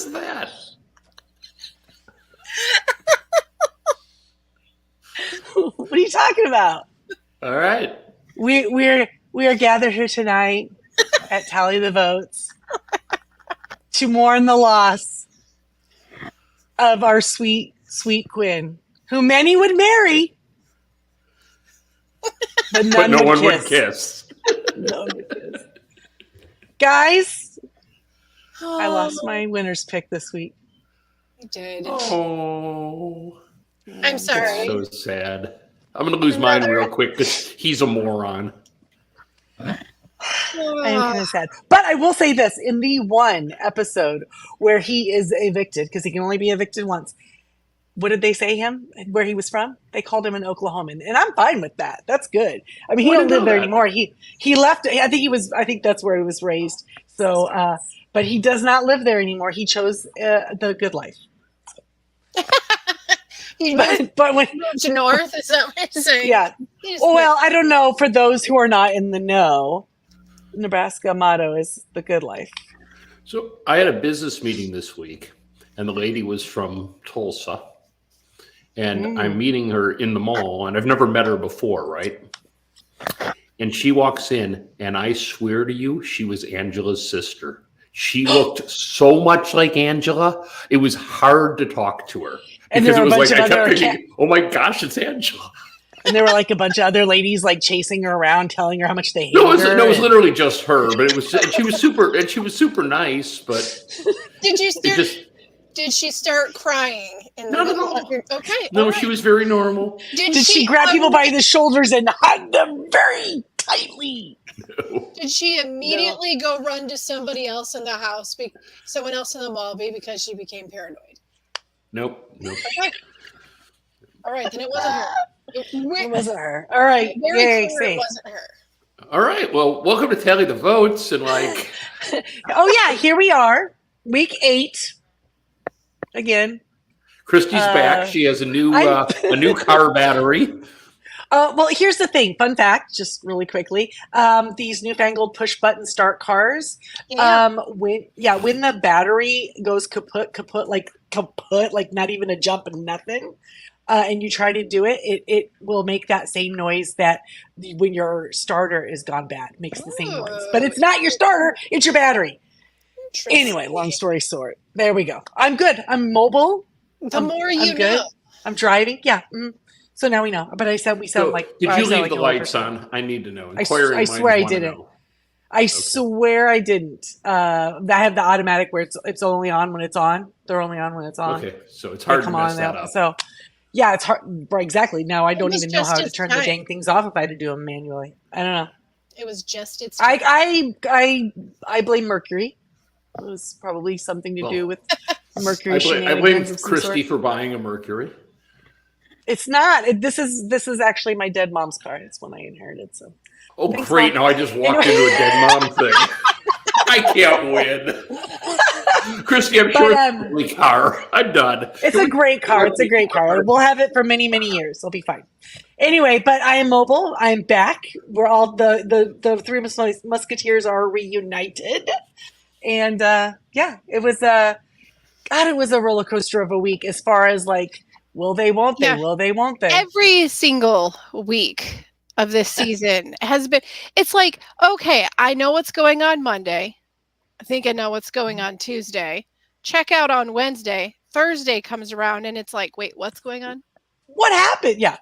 is that? What are you talking about? All right. We are gathered here tonight at Tally the Votes to mourn the loss of our sweet, sweet Quinn, who many would marry, but But no one kiss. would kiss. No one would kiss. Guys, I lost my winner's pick this week. You did. Oh. I'm sorry. So sad. I'm going to lose mine real quick because he's a moron. I am kind of sad. But I will say this, in the one episode where he is evicted, because he can only be evicted once, what did they say where he was from? They called him an Oklahoman. And I'm fine with that. That's good. I mean, he don't live there anymore. He left. I think that's where he was raised. So, but he does not live there anymore. He chose the good life. But when to north, is that what you're saying? Yeah. Well, I don't know. For those who are not in the know, Nebraska motto is the good life. So I had a business meeting this week, and the lady was from Tulsa, and I'm meeting her in the mall, and I've never met her before, right? And she walks in, and I swear to you, she was Angela's sister. She looked so much like Angela. It was hard to talk to her. And because it was like, I kept thinking, oh my gosh, it's Angela. And there were like a bunch of other ladies like chasing her around, telling her how much they hated her. No, it was literally just her, but it was, she was super nice, but did she start crying? No. Okay. No, she was very normal. Did she grab people by the shoulders and hug them very tightly? No. Did she immediately go run to somebody else in the house, someone else in the mall, because she became paranoid? Nope. Okay. All right, then it wasn't her. It wasn't her. All right. Very clear it wasn't her. All right. Well, welcome to Tally the Votes. And oh, yeah. Here we are. Week 8. Again. Christy's back. She has a new car battery. Well, here's the thing. Fun fact, just really quickly. These newfangled push button start cars. Yeah. When the battery goes kaput, like not even a jump and nothing. And you try to do it, it will make that same noise that when your starter is gone bad, makes the same noise. But it's not your starter, it's your battery. Anyway, long story short, there we go. I'm good. I'm mobile. The more you good. know. I'm driving. Yeah. So now we know. But we sound like. Did you leave the lights on? I need to know. I swear I didn't. I swear I didn't. I have the automatic where it's only on when it's on. They're only on when it's on. Okay, so it's hard to mess that up. So. Yeah, it's hard. Right, exactly. Now I don't even know how to turn the dang things off if I had to do them manually. I don't know. It was just its time. I blame Mercury. It was probably something to do with Mercury. I blame Christy for buying a Mercury. It's not. This is actually my dead mom's car. It's one I inherited. So. Oh, thanks, great! Mom. Now I just walked into a dead mom thing. I can't win. Christy, I'm sure it's a car. I'm done. It's a great car. It's a great car. We'll have it for many, many years. It'll be fine. Anyway, but I am mobile. I'm back. We're all the three musketeers are reunited. And it was it was a roller coaster of a week as far as like, will they, won't they, will they, won't they? Every single week of this season has been, it's like, okay, I know what's going on Monday. I think I know what's going on Tuesday. Check out on Wednesday. Thursday comes around and it's like, wait, what's going on? What happened? Yeah.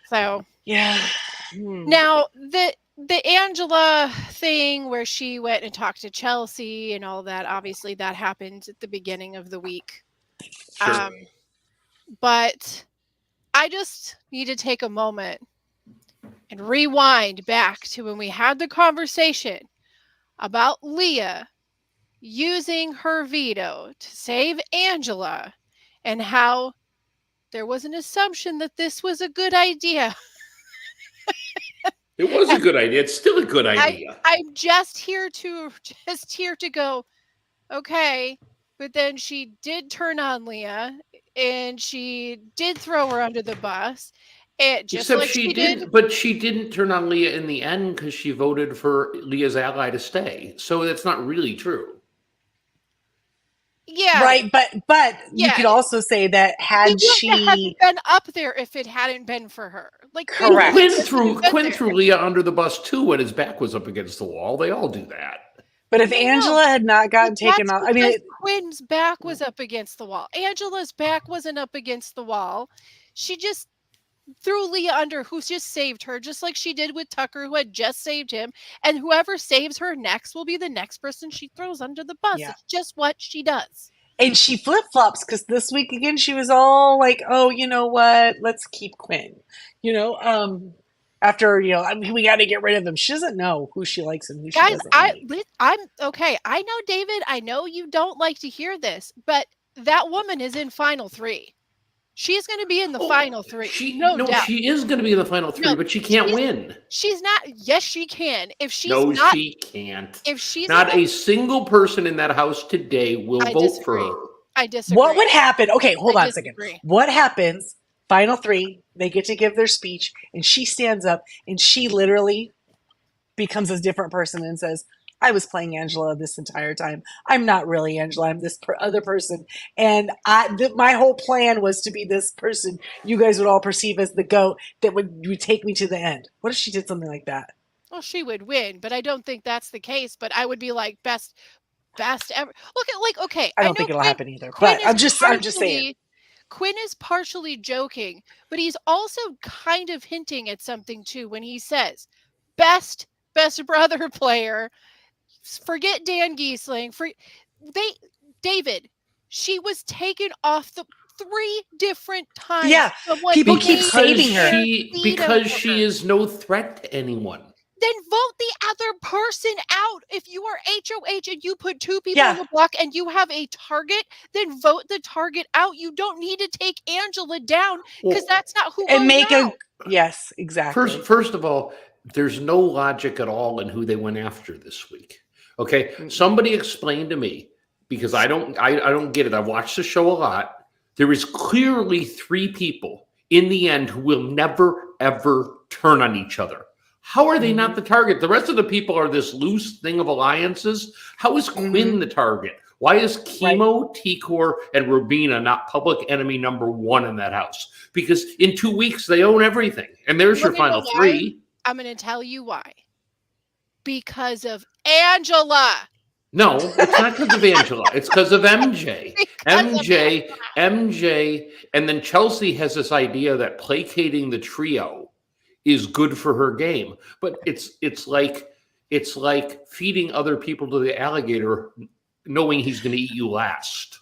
So yeah. Now the Angela thing where she went and talked to Chelsea and all that, obviously that happened at the beginning of the week. Sure. But I just need to take a moment and rewind back to when we had the conversation about Leah using her veto to save Angela and how there was an assumption that this was a good idea. It was a good idea. It's still a good idea. I'm just here to go, okay, but then she did turn on Leah and she did throw her under the bus. Except she did, but she didn't turn on Leah in the end because she voted for Leah's ally to stay. So that's not really true. Yeah. Right, but you Yeah. could also say that He had wouldn't have she been up there if it hadn't been for her. Like Well, Correct. Quinn threw Leah under the bus too when his back was up against the wall. They all do that. but if No. Angela had not gotten taken That's off, I mean, because Quinn's back was up against the wall. Angela's back wasn't up against the wall. She just threw Leah under, who just saved her, just like she did with Tucker, who had just saved him. And whoever saves her next will be the next person she throws under the bus. Yeah. It's just what she does. and she flip flops because this week again she was all like, "Oh, you know what? Let's keep Quinn." After I mean, we got to get rid of him. She doesn't know who she likes and who she Guys, doesn't like. I'm okay. I know, David, I know you don't like to hear this, but that woman is in final 3. She's going to be in the final 3. No doubt. She is going to be in the final 3, No, but she can't win. She's not. Yes, she can. If she's No, not, she can't. if she's Not a single person in that house today will I vote for disagree. her. I disagree. What would happen? Okay, hold I on a second. disagree. What happens? Final 3, they get to give their speech, and she stands up and she literally becomes a different person and says, "I was playing Angela this entire time. I'm not really Angela. I'm this other person, and my whole plan was to be this person you guys would all perceive as the GOAT that would take me to the end." What if she did something like that? Well, she would win, but I don't think that's the case. But I would be like best ever. Look at okay. I don't know think it'll Quinn- happen either. Quinn But is I'm just saying. Quinn is partially joking, but he's also kind of hinting at something too when he says, best brother player. Forget Dan Giesling. David, she was taken off the 3 different times. Yeah, Someone people made keep saving her. Because she is no threat to anyone. Then vote the other person out. If you are HOH and you put 2 people Yeah. on the block and you have a target, then vote the target out. You don't need to take Angela down because Well, that's not who And goes make out. yes, exactly. First of all, there's no logic at all in who they went after this week. Okay, Mm. somebody explain to me, because I don't get it. I watched the show a lot. There is clearly 3 people in the end who will never ever turn on each other. How are they not the target? The rest of the people are this loose thing of alliances. How is Quinn the target? Why is Chemo, Tikor, and Rubina not public enemy number 1 in that house? Because in 2 weeks they own everything, and there's your Wanna know final why? 3. I'm going to tell you why. Because of Angela. No, it's not because of Angela. It's because of MJ. MJ, and then Chelsea has this idea that placating the trio is good for her game. But it's like feeding other people to the alligator, knowing he's going to eat you last.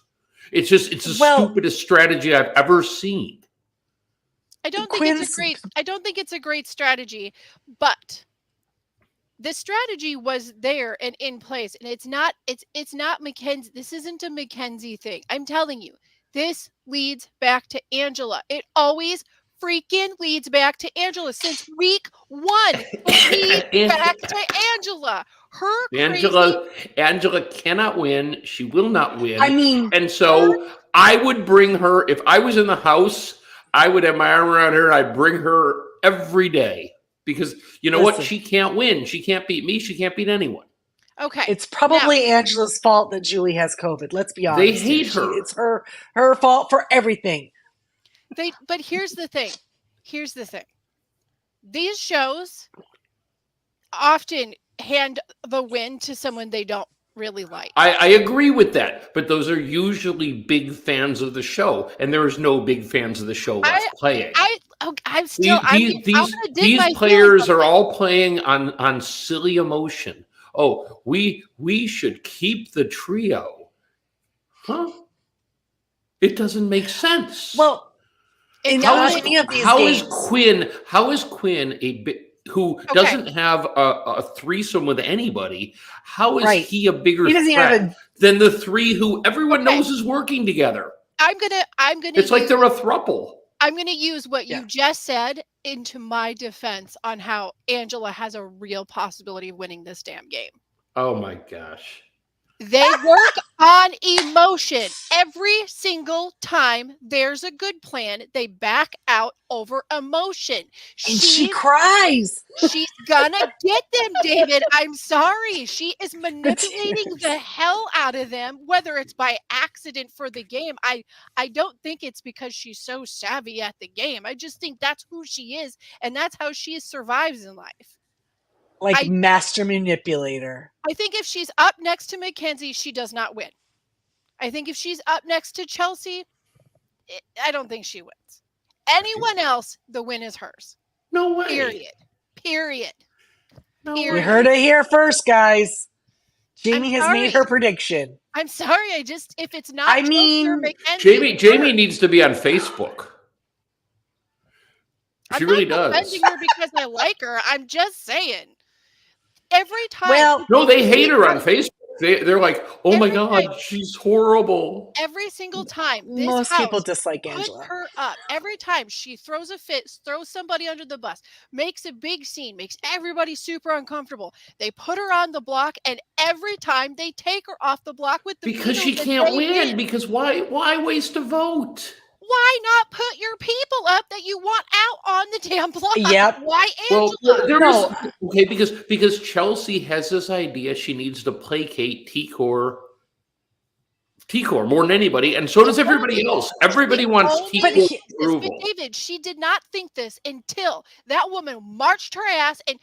It's the stupidest strategy I've ever seen. I don't think it's a great strategy, but the strategy was there and in place, and it's not Mackenzie. This isn't a Mackenzie thing. I'm telling you, this leads back to Angela. It always freaking leads back to Angela since week 1. It leads back to Angela. Angela cannot win. She will not win. I mean, and so I would bring her, if I was in the house, I would have my arm around her. I'd bring her every day because what? She can't win. She can't beat me. She can't beat anyone. Okay. It's probably Angela's fault that Julie has COVID. Let's be honest. They hate her. It's her fault for everything. But here's the thing. These shows often hand the win to someone they don't really like. I agree with that, but those are usually big fans of the show, and there is no big fans of the show left playing. These players are all playing on silly emotion. Oh, we should keep the trio. Huh? It doesn't make sense. Well, how is Quinn who doesn't have a threesome with anybody? How is he a bigger threat than the 3 who everyone knows is working together? I'm gonna. It's like they're a throuple. I'm gonna use what you just said into my defense on how Angela has a real possibility of winning this damn game. Oh my gosh. They work on emotion. Every single time there's a good plan, they back out over emotion. And she cries. She's gonna get them, David. I'm sorry. She is manipulating the hell out of them, whether it's by accident for the game. I don't think it's because she's so savvy at the game. I just think that's who she is, and that's how she survives in life. Like master manipulator. I think if she's up next to Mackenzie, she does not win. I think if she's up next to Chelsea, I don't think she wins. Anyone else, the win is hers. No way. Period. No We way. heard it here first, guys. Jamie has sorry. made her prediction. I'm sorry. If it's not, I Chelsea mean, or Mackenzie, Jamie needs to be on Facebook. She really does. I'm not defending her because I like her. I'm just saying. Every time. Well, No, they hate her on Facebook. They're like, oh my Every God, time. she's horrible. Every single time, this most house people dislike puts Angela. her up. Every time she throws a fit, throws somebody under the bus, makes a big scene, makes everybody super uncomfortable. They put her on the block, and every time they take her off the block with the Because veto she that can't they win. Because why waste a vote? Why not put your people up that you want out on the damn block? Yep. Why Well, Angela? No. okay, because Chelsea has this idea she needs to placate T-Core more than anybody, and so does everybody else. Everybody wants T-Core But approval. David, she did not think this until that woman marched her ass and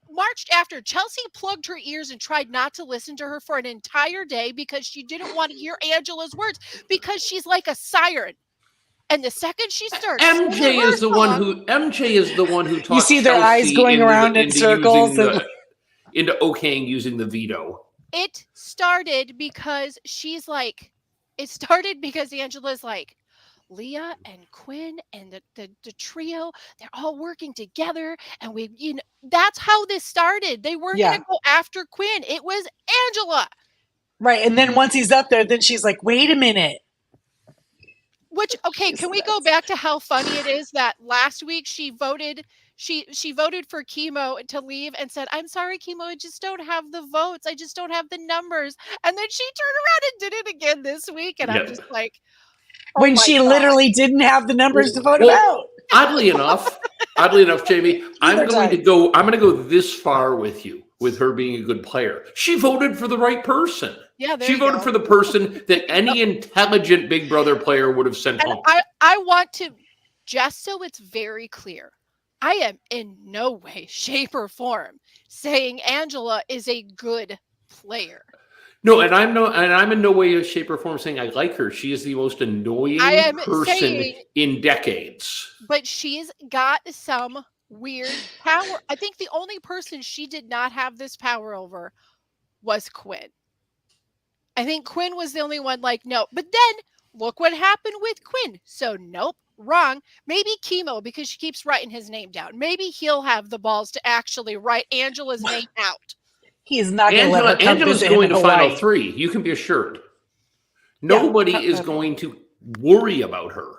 marched after Chelsea plugged her ears and tried not to listen to her for an entire day because she didn't want to hear Angela's words because she's like a siren. And the second she starts, MJ is the one who talks. You see their eyes Chelsea going around in into circles using into okaying using the veto. It started because Angela's like, Leah and Quinn and the trio, they're all working together. And that's how this started. They weren't going to go after Quinn. It was Angela. Right. And then once he's up there, then she's like, wait a minute. Which, okay, can we go back to how funny it is that last week she voted for Chemo to leave and said, I'm sorry, Chemo, I just don't have the votes. I just don't have the numbers. And then she turned around and did it again this week. And I'm just like, when she literally didn't have the numbers to vote him out. Oddly enough, Jamie, I'm going to go this far with you, with her being a good player. She voted for the right person. Yeah, she voted for the person that any intelligent Big Brother player would have sent home. I want to, just so it's very clear, I am in no way, shape, or form saying Angela is a good player. No, and I'm in no way, shape, or form saying I like her. She is the most annoying person in decades. But she's got some weird power. I think the only person she did not have this power over was Quinn. I think Quinn was the only one like, no. But then look what happened with Quinn. So nope, wrong. Maybe Chemo, because she keeps writing his name down. Maybe he'll have the balls to actually write Angela's name out. He is not going to let her come Angela's visit going him to in Hawaii. Final 3. You can be assured. Nobody is going to worry about her.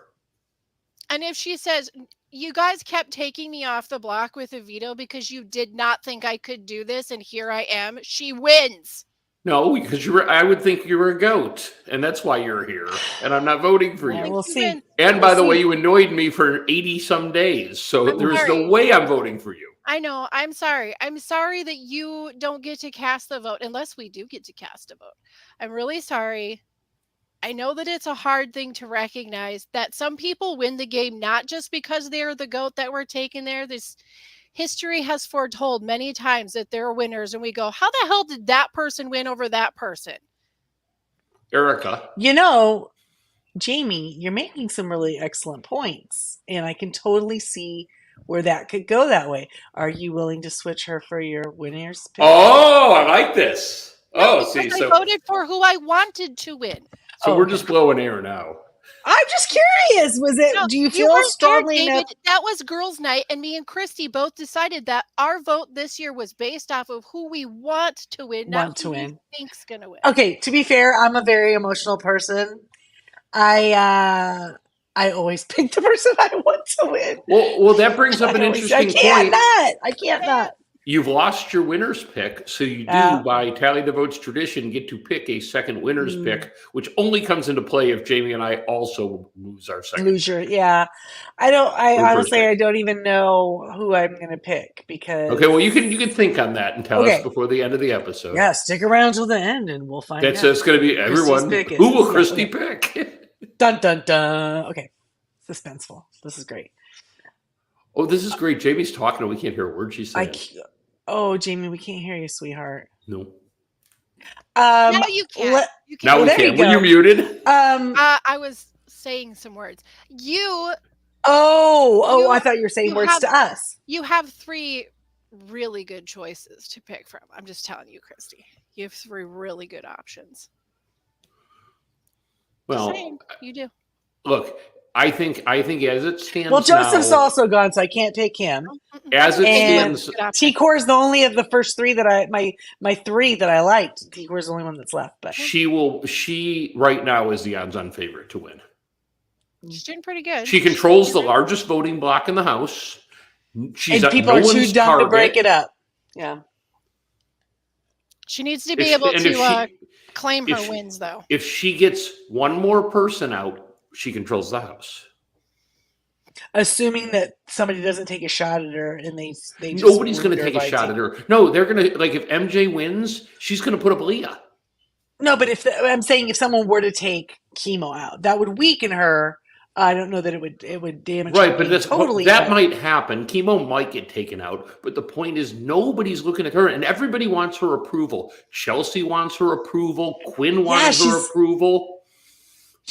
And if she says, you guys kept taking me off the block with a veto because you did not think I could do this, and here I am, she wins. No, because I would think you were a goat, and that's why you're here, and I'm not voting for you. We'll see. And by the way, you annoyed me for 80-some days, so there is no way I'm voting for you. I know. I'm sorry. I'm sorry that you don't get to cast the vote unless we do get to cast a vote. I'm really sorry. I know that it's a hard thing to recognize that some people win the game not just because they're the goat that we're taking there. This history has foretold many times that they're winners, and we go, how the hell did that person win over that person? Erica. You know, Jamie, you're making some really excellent points, and I can totally see where that could go that way. Are you willing to switch her for your winners pick? Oh, I like this. No, I voted for who I wanted to win. So we're just blowing air now. I'm just curious. Do you feel strongly enough? That was girls' night, and me and Christy both decided that our vote this year was based off of who we want to win, not who we think's going to win. Okay, to be fair, I'm a very emotional person. I always pick the person I want to win. Well, that brings up an interesting point. I can't not. You've lost your winner's pick, so you do, Yeah. by Tally the Votes tradition, get to pick a second winner's Mm. pick, which only comes into play if Jamie and I also lose our second. Loser. Yeah. I Or first honestly, pick. I don't even know who I'm going to pick because. Okay, well, you can think on that and tell us Okay. before the end of the episode. Yeah, stick around till the end and we'll find That's out. it's going to be everyone. pick is- Who will yeah, Christy okay. pick? Dun, dun, dun. Okay. Suspenseful. This is great. Oh, this is great. Jamie's talking and we can't hear a word she's saying. Oh, Jamie, we can't hear you, sweetheart. No. Now you can. let- You Now can. we there can. you Were you go. muted? I was saying some words. You I thought you were saying you words have- to us. have 3 really good choices to pick from. I'm just telling you, Christy. You have 3 really good options. Well, Saying, you do. look, I think as it stands Well, Joseph's now, also gone, so I can't take him. as it And stands, Good option. T-Core is the only of the first 3 that my 3 that I liked. T-Core is the only one that's left. But she right now is the odds-on favorite to win. She's doing pretty good. She controls the largest voting block in the House. She's and people no are too one's dumb target. to break it up. Yeah. She needs to be If- able and to if claim if her she- wins, though. If she gets one more person out, she controls the House. Assuming that somebody doesn't take a shot at her and they just Nobody's going ruined to her take a by shot team. at her. No, they're going to, like, if MJ wins, she's going to put up Leah. No, but I'm saying if someone were to take Chemo out, that would weaken her. I don't know that it would damage Right, her but game that's totally. that but- might happen. Chemo might get taken out, but the point is nobody's looking at her, and everybody wants her approval. Chelsea wants her approval. Quinn wants her she's- approval.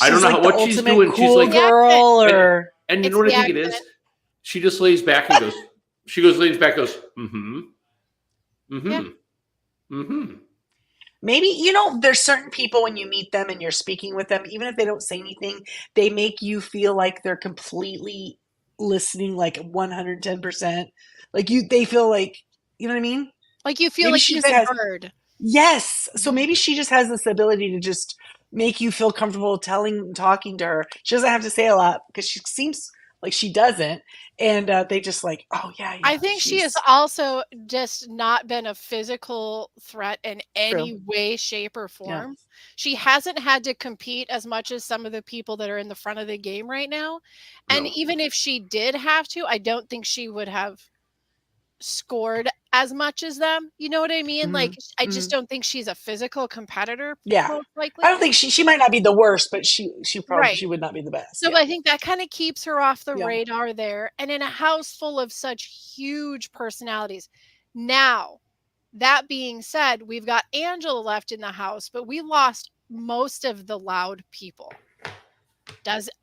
I don't she's know like what the she's ultimate doing. She's cool like, girl, and- or and you It's know what the I think it is? accent. She just lays back and goes. She lays back, goes, mm-hmm, mm-hmm, Yeah. mm-hmm. maybe there's certain people when you meet them and you're speaking with them, even if they don't say anything, they make you feel like they're completely listening, like 110%. Like they feel like, you know what I mean? Like you feel Maybe like she you've just been has- heard. Yes. So maybe she just has this ability to just make you feel comfortable talking to her. She doesn't have to say a lot because she seems like she doesn't. And they just like, oh yeah. I think she she's- has also just not been a physical threat in any way, shape, or form. She hasn't had to compete as much as some of the people that are in the front of the game right now. And No. even if she did have to, I don't think she would have scored as much as them. You know what I mean? Mhm. Like, I just don't think she's a physical competitor. Yeah. most likely. I don't think she might not be the worst, but she probably Right. she would not be the best. So yeah. I think that kind of keeps her off the Yeah. radar there. And in a house full of such huge personalities. Now, that being said, we've got Angela left in the house, but we lost most of the loud people.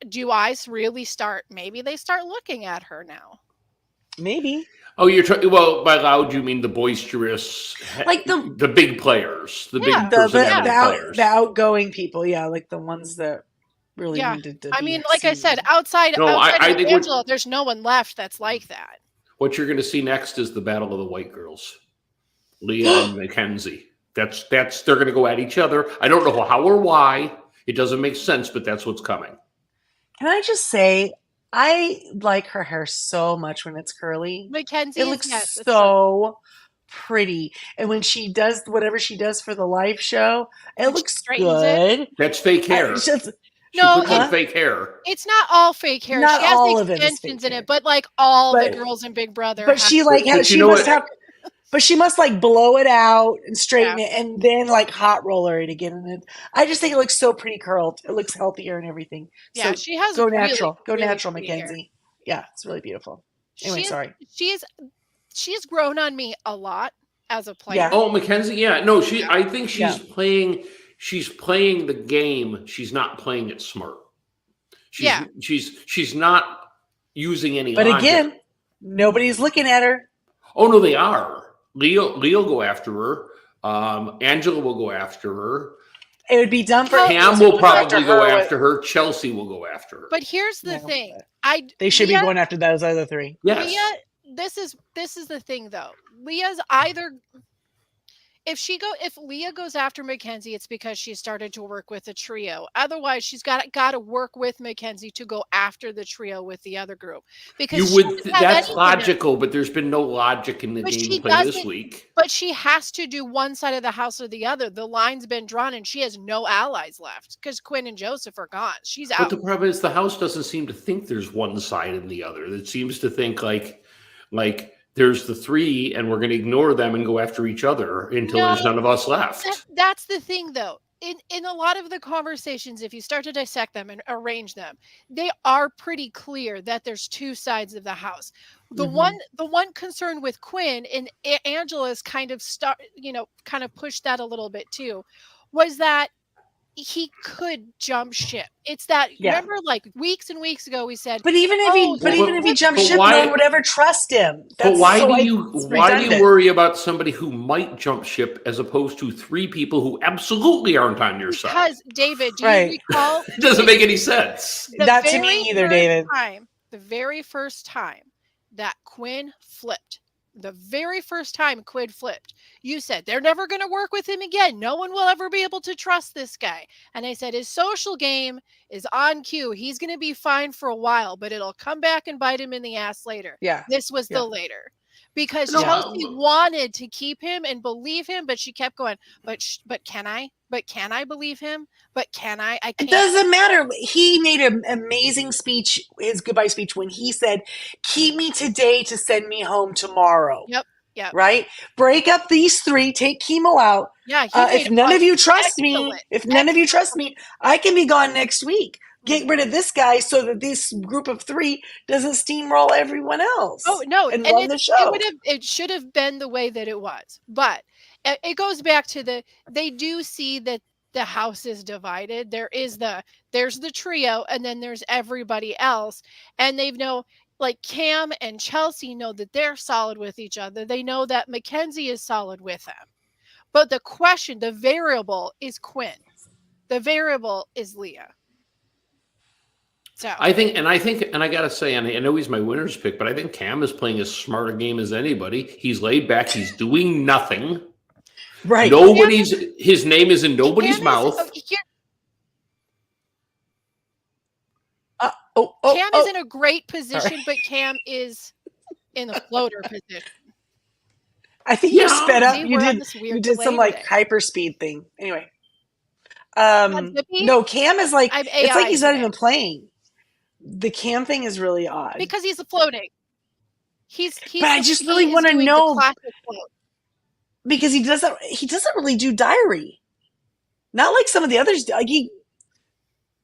Do eyes really start? Maybe they start looking at her now. Maybe. Oh, you're trying. Well, by loud you mean the boisterous, Like the big players, the Yeah. big The personality players. the outgoing people, yeah, like the ones that really Yeah. needed to I be mean, like I said, seen. outside No, I of think we're- Angela, there's no one left that's like that. What you're going to see next is the battle of the white girls, Leah and Mackenzie. That's they're going to go at each other. I don't know how or why. It doesn't make sense, but that's what's coming. Can I just say, I like her hair so much when it's curly. Mackenzie, It looks yes, it's so pretty. And when she does whatever she does for the live show, it When she looks straightens it. good. That's fake hair. It's just- She No, puts on huh? fake hair. It's not all fake hair. Not She has all of it is extensions fake in hair. it, but like all But- the girls in Big Brother. but have- she like But she you know must what? have, but she must like blow it out and straighten it and then like hot roller it again. And I just think it looks so pretty curled. It looks healthier and everything. yeah, So she has go really, natural. Go really natural, pretty hair. Mackenzie. Yeah, it's really beautiful. Anyway, She's- sorry. She's grown on me a lot as a player. Yeah. Oh, Mackenzie. Yeah, no, she. I think she's Yeah. playing. She's playing the game. She's not playing it smart. She's not using any. But logic. again, nobody's looking at her. Oh no, they are. Leo will go after her. Angela will go after her. It would be dumb for Well, Pam Pam will probably go with- after her. Chelsea will go after her. But here's the No, thing. but They should Leah, be going after those other three. Yes. Leah, this is the thing though. Leah's either if Leah goes after Mackenzie, it's because she started to work with the trio. Otherwise, she's got to work with Mackenzie to go after the trio with the other group because You she would doesn't have that's anything logical, but there's been no logic in the But she gameplay this doesn't- week. But she has to do one side of the house or the other. The line's been drawn, and she has no allies left because Quinn and Joseph are gone. She's But out. the problem is the house doesn't seem to think there's one side and the other. It seems to think like there's the three and we're going to ignore them and go after each other until No, there's none of us left. That's the thing, though. In a lot of the conversations, if you start to dissect them and arrange them, they are pretty clear that there's two sides of the house. The one concern with Quinn and Angela's kind of pushed that a little bit too, was that he could jump ship. It's that remember, like weeks and weeks ago, we said, But even if he jumped but ship, why- no one would ever trust him. But why do it's you redundant. worry about somebody who might jump ship as opposed to three people who absolutely aren't on your side? because David, do Right. you recall? It doesn't make any sense. The Not to me very either, first David. The very first time that Quinn flipped, you said they're never going to work with him again. No one will ever be able to trust this guy. And I said his social game is on cue. He's going to be fine for a while, but it'll come back and bite him in the ass later. Yeah. This was the later. Because No. Chelsea wanted to keep him and believe him, but she kept going, but can I? But can I believe him? But can I? I It can't. doesn't matter. He made an amazing speech, his goodbye speech, when he said, "Keep me today to send me home tomorrow." Yep. Right? Break up these three, take chemo out. Yeah. If none of you trust me, I can be gone next week. Get rid of this guy so that this group of three doesn't steamroll everyone else. Oh no, and run the show. It should have been the way that it was, but it goes back to they do see that the house is divided. There's the trio, and then there's everybody else, and they know, like Cam and Chelsea know that they're solid with each other. They know that Mackenzie is solid with them, but the variable is Quinn. The variable is Leah. So I think, and I gotta say, and I know he's my winner's pick, but I think Cam is playing as smart a game as anybody. He's laid back. He's doing nothing. Right. His name is in nobody's Cam mouth. Cam is in a great position, but Cam is in the floater position. I think you sped up. See, You we're on did. this weird You did some delay like today. hyperspeed thing. Anyway. Zippy? No, Cam is like I'm it's like AI he's not today. even playing. The Cam thing is really odd. Because he's floating. He's But I just really he is wanna doing the know- classic float. Because he doesn't really do diary. Not like some of the others. Like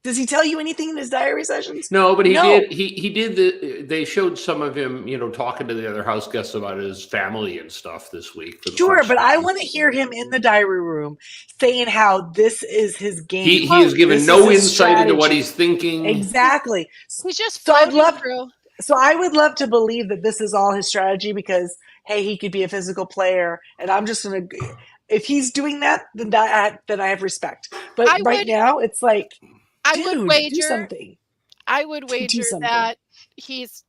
does he tell you anything in his diary sessions? No, but he No. did. He did. They showed some of him, talking to the other house guests about his family and stuff this week. For the Sure, first but I time. want to hear him in the diary room saying how this is his game. He has given This no is his insight into what strategy. he's thinking. Exactly. He's just So I'd floating through. So I would love to believe that this is all his strategy because, hey, he could be a physical player, and I'm just gonna. If he's doing that, then I have respect. But I right would- now, it's like, I dude, would do wager. something. I would wager something. that he's.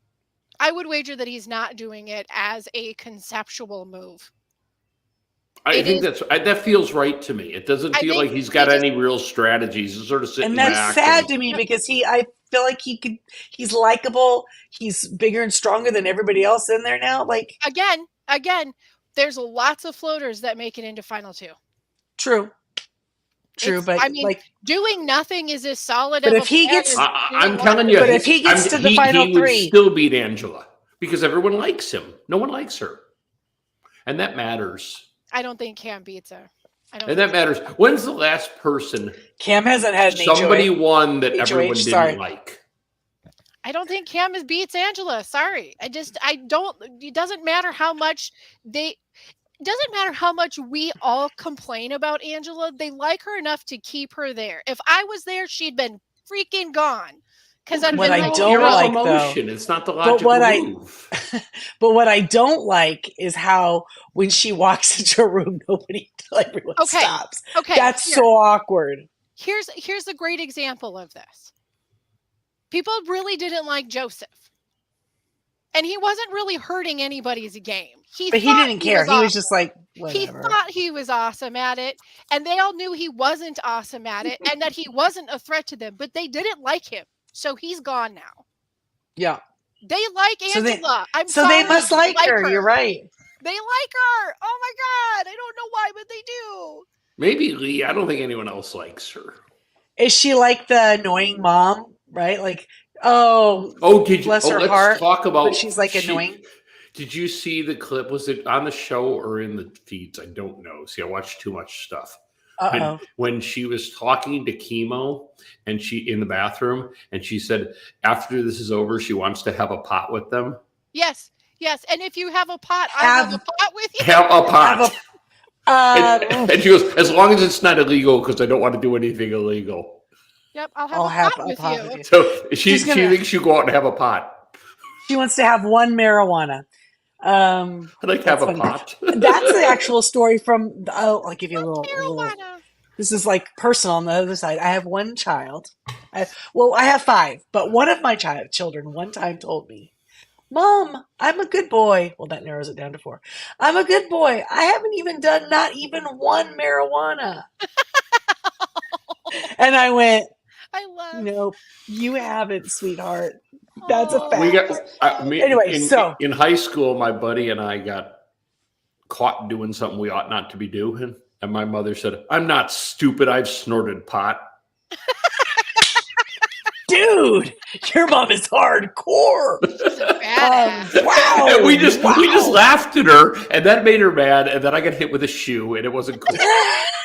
I would wager that he's not doing it as a conceptual move. I think that feels right to me. It doesn't I feel think like he's got he just- any real strategies. He's sort of sitting And that's back. sad to me because I feel like he's likable. He's bigger and stronger than everybody else in there now. Like, Again, there's lots of floaters that make it into final two. true, It's- but I mean, like, doing nothing is as solid. But of if a he plan gets- as I'm doing telling one. you, But if he gets to the final he three- would still beat Angela because everyone likes him. No one likes her, and that matters. I don't think Cam beats her. I don't. And that think so. matters. When's the last person Cam hasn't had an somebody HOA. won that HOH, everyone didn't sorry. like? I don't think Cam beats Angela. Sorry. I don't. It doesn't matter how much it doesn't matter how much we all complain about Angela. They like her enough to keep her there. If I was there, she'd been freaking gone. Because I'd What been I like, don't You're like, a promotion. It's not the But logical what I- move. But what I don't like is how when she walks into a room, everyone Okay. stops. okay, That's here. so awkward. Here's a great example of this. People really didn't like Joseph. And he wasn't really hurting anybody's game. But he thought didn't care. He was awesome. just like, He whatever. thought he was awesome at it, and they all knew he wasn't awesome at it, and that he wasn't a threat to them. But they didn't like him, so he's gone now. Yeah. They like So they- Angela. I'm So sorry, they must like her. You're right. They like her. Oh my god! I don't know why, but they do. Maybe Lee. I don't think anyone else likes her. Is she like the annoying mom? Right? Like, oh, Oh, did you? Bless her let's heart, talk about. but she's like annoying. Did you see the clip? Was it on the show or in the feeds? I don't know. See, I watch too much stuff. Uh-oh. When she was talking to Chemo and she in the bathroom, and she said after this is over, she wants to have a pot with them. Yes, yes. And if you have a pot, I have a pot with you. Have a pot. And she goes, as long as it's not illegal, because I don't want to do anything illegal. Yep, I'll I'll have have a a pot pot with you. with you. So she She's gonna- thinks she'll go out and have a pot. She wants to have one marijuana. I'd like to have That's a funny. pot. That's the actual story from. Oh, I'll give you a little. Marijuana. This is like personal on the other side. I have one child. I have 5, but one of my children one time told me, "Mom, I'm a good boy." Well, that narrows it down to 4. I'm a good boy. I haven't even done not even one marijuana. And I went, I love. "Nope, you haven't, sweetheart. That's a Oh. fact." We got Anyway, in high school, my buddy and I got caught doing something we ought not to be doing, and my mother said, "I'm not stupid. I've snorted pot." Dude, your mom is hardcore. She's a badass. Wow. And we just Wow. laughed at her, and that made her mad. And then I got hit with a shoe, and it wasn't cool.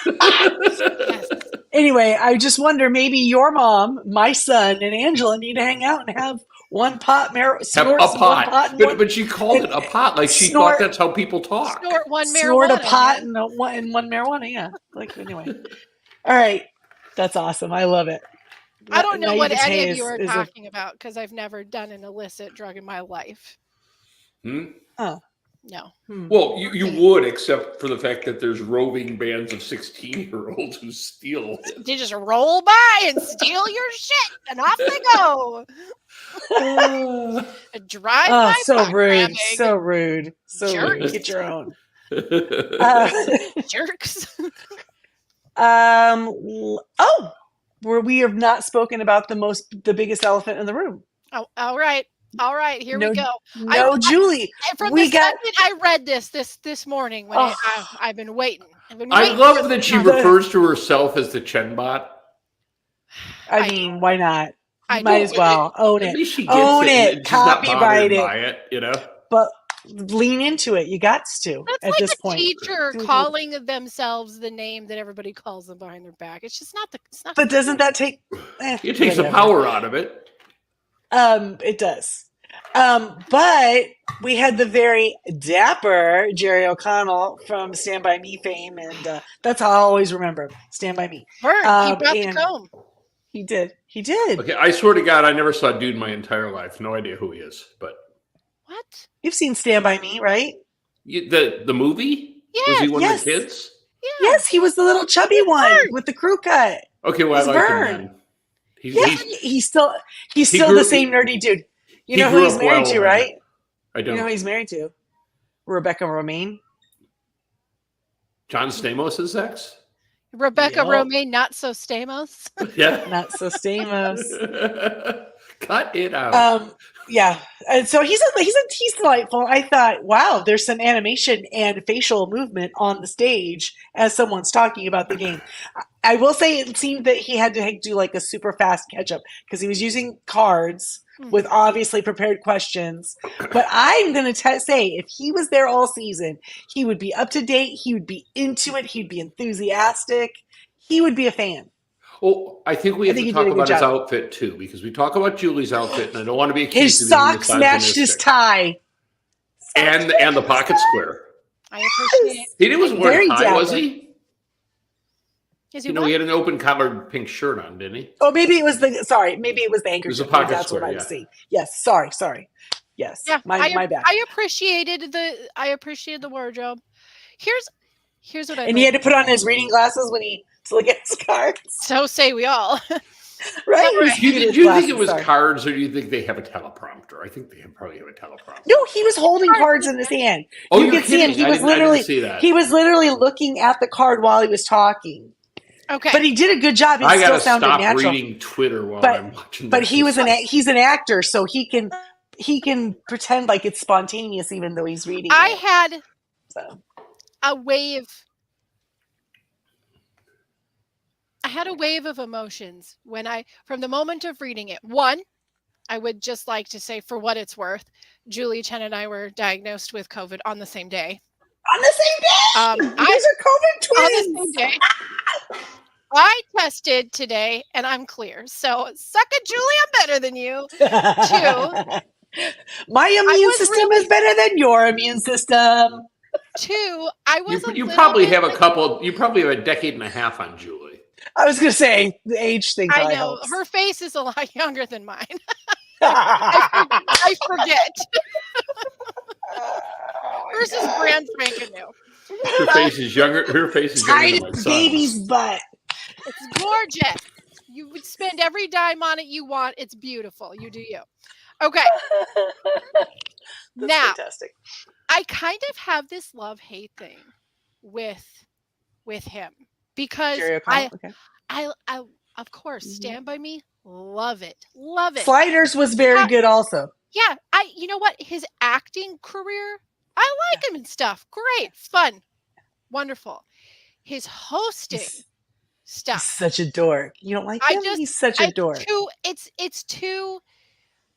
Yes. Anyway, I just wonder maybe your mom, my son, and Angela need to hang out and have one pot Have snort a some pot, pot and but she called it a pot, like she Snort- thought that's how people talk. Snort one snort marijuana. a pot yeah. and one marijuana. Yeah. Like anyway. All right. That's awesome. I love it. I don't know what Naivete any of you are is a- talking about because I've never done an illicit drug in my life. Hmm? No. Well, you would, except for the fact that there's roving bands of 16-year-olds who steal. They just roll by and steal your shit, and off they go. Drive Oh, by so buck rude. grabbing. So rude. So Jerk. rude. Get your own. Jerks. Where we have not spoken about the biggest elephant in the room. Oh, all right. All right. Here we go. No, Julie. And from We the got- second I read this morning, when I've been waiting. I for love that this she time. refers to herself as the Chenbot. I mean, why not? I Might know. as well own At it. least she gets Own it. it. And she's not Copyright bothered it. by it, you know? But lean into it. You got to That's at like this a point. teacher Mhm. calling themselves the name that everybody calls them behind their back. It's just not the. It's not. But doesn't that take? It takes the whatever. power out of it. It does. But we had the very dapper Jerry O'Connell from Stand By Me fame, and that's how I always remember him. Stand By Me. Burn. He brought the and- comb. He did. He did. Okay, I swear to God, I never saw a dude in my entire life. No idea who he is. But What? You've seen Stand By Me, right? the movie? Was Yes. he one yes. of the kids? Yeah. Yes, he was the little chubby one Vern. with the crew cut. Okay, well, He's I like Vern. him then. Yeah, he's still grew- the same nerdy dude. You he know who grew he's up married well to, in right? it. I You don't. know who he's married to? Rebecca Romaine. John Stamos' ex? Rebecca Yep. Romaine, not so Stamos. Yeah. Not so Stamos. Cut it out. Yeah, and so he's delightful. I thought, wow, there's some animation and facial movement on the stage as someone's talking about the game. I will say it seemed that he had to do like a super fast catch up because he was using cards with obviously prepared questions. But I'm going to say if he was there all season, he would be up to date. He would be into it. He'd be enthusiastic. He would be a fan. Well, I think we have think to he talk did a good about his job. outfit too, because we talk about Julie's outfit, and I don't want to be accused His of being socks matched his misogynistic. tie. and the pocket square. I appreciate. He wasn't Very wearing a tie, was dapper. he? Is he You know, he had an open collared pink shirt on, didn't he? Oh, maybe it was the handkerchief. It was a pocket That's square, what I yeah. was seeing. Yes, sorry. Yes, Yeah, my bad. I appreciated the wardrobe. Here's what I And he had to put on his reading glasses when he to look at his cards. So say we all. Right? He was Right. Do cute you, as do you think it glasses was are. cards, or do you think they have a teleprompter? I think they probably have a teleprompter. No, he was holding cards in his hand. Oh, You you're could see him. kidding! He was I didn't literally see that. he was literally looking at the card while he was talking. Okay. But he did a good job. It I still gotta sounded stop natural. reading Twitter while But- I'm watching. But this. he's an actor, so he can pretend like it's spontaneous even though he's reading I it. had So. a wave. I had a wave of emotions from the moment of reading it. One, I would just like to say, for what it's worth, Julie Chen and I were diagnosed with COVID on the same day. On the same day! You guys are COVID On the twins! same day. I tested today and I'm clear. So suck it, Julie. I'm better than you. My immune was system really- is better than your immune system. Two, I was you a probably little have bit a couple. You probably have a decade and a half on Julie. I was going to say the age thing I probably know helps. her face is a lot younger than mine. I forget. Hers is brand spanking new. Her face is younger. Her face is younger Tiny than my son's. baby's butt. It's gorgeous. You would spend every dime on it you want. It's beautiful. You do you. Okay. That's Now, fantastic. I kind of have this love-hate thing with him because Jerry O'Connell? Okay. I of course, Mhm. Stand By Me, love it. Love it. Sliders was very good also. Yeah, you know what? His acting career, I like him and stuff. Great, fun, wonderful. His hosting He's stuff. such a dork. You don't like I him? just- He's such a dork. It's too.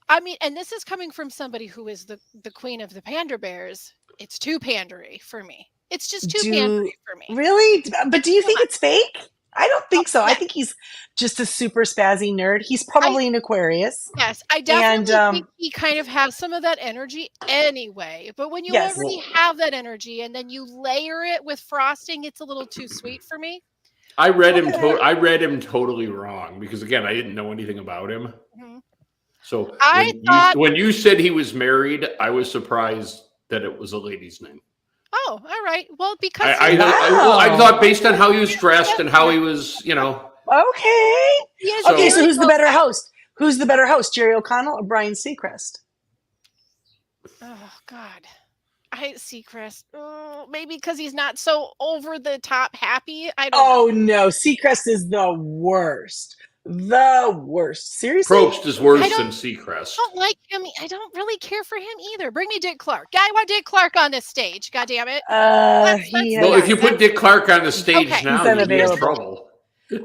I mean, and this is coming from somebody who is the queen of the pander bears. It's too pandery for me. It's just too pandery for me. Really? But do you think it's fake? I don't think so. I yeah. think he's just a super spazzy nerd. He's probably an Aquarius. Yes, I definitely And, think he kind of has some of that energy anyway. But when you Yes. already have that energy and then you layer it with frosting, it's a little too sweet for me. I read him. I read him totally wrong because again, I didn't know anything about him. Mhm. So I thought- when you said he was married, I was surprised that it was a lady's name. Oh, all right. Well, because I Wow. thought based on how he was dressed and how he was, Okay. he is Okay, so very who's the well- better host? Who's the better host, Jerry O'Connell or Brian Seacrest? Oh God, I hate Seacrest. Oh, maybe because he's not so over the top happy. I don't know. Oh no, Seacrest is the worst. The worst. Seriously? Probst is worse I don't- than Seacrest. I don't like him. I don't really care for him either. Bring me Dick Clark. I want Dick Clark on this stage. God damn it. Let's- He Well, has- if you put Dick Clark on the stage Okay. now, He's you'd be in unavailable. trouble.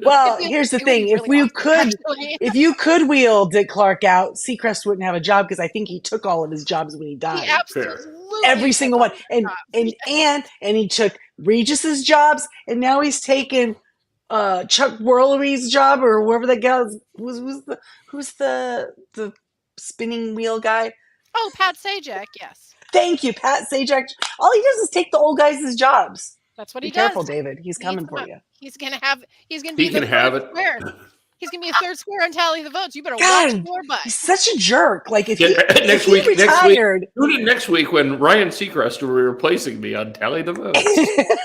well, It would- here's the it would thing. be If really you awesome, could actually. if you could wheel Dick Clark out, Seacrest wouldn't have a job because I think he took all of his jobs when he died. He absolutely Every took single all one. the And jobs. and he took Regis's jobs, and now he's taken Chuck Woolery's job or whoever the guy who's the spinning wheel guy. Oh, Pat Sajak. Yes, Thank you, Pat Sajak. All he does is take the old guys' jobs. that's what Be he careful, does. David. He's coming for you. He's gonna be He the can have third it. square. He's gonna be a third square and tally the votes. You better God, watch your butt. He's such a jerk. Like if Yeah, he, next if he week- next week- retired, Tune in next week when Ryan Seacrest will be replacing me on Tally the Votes. if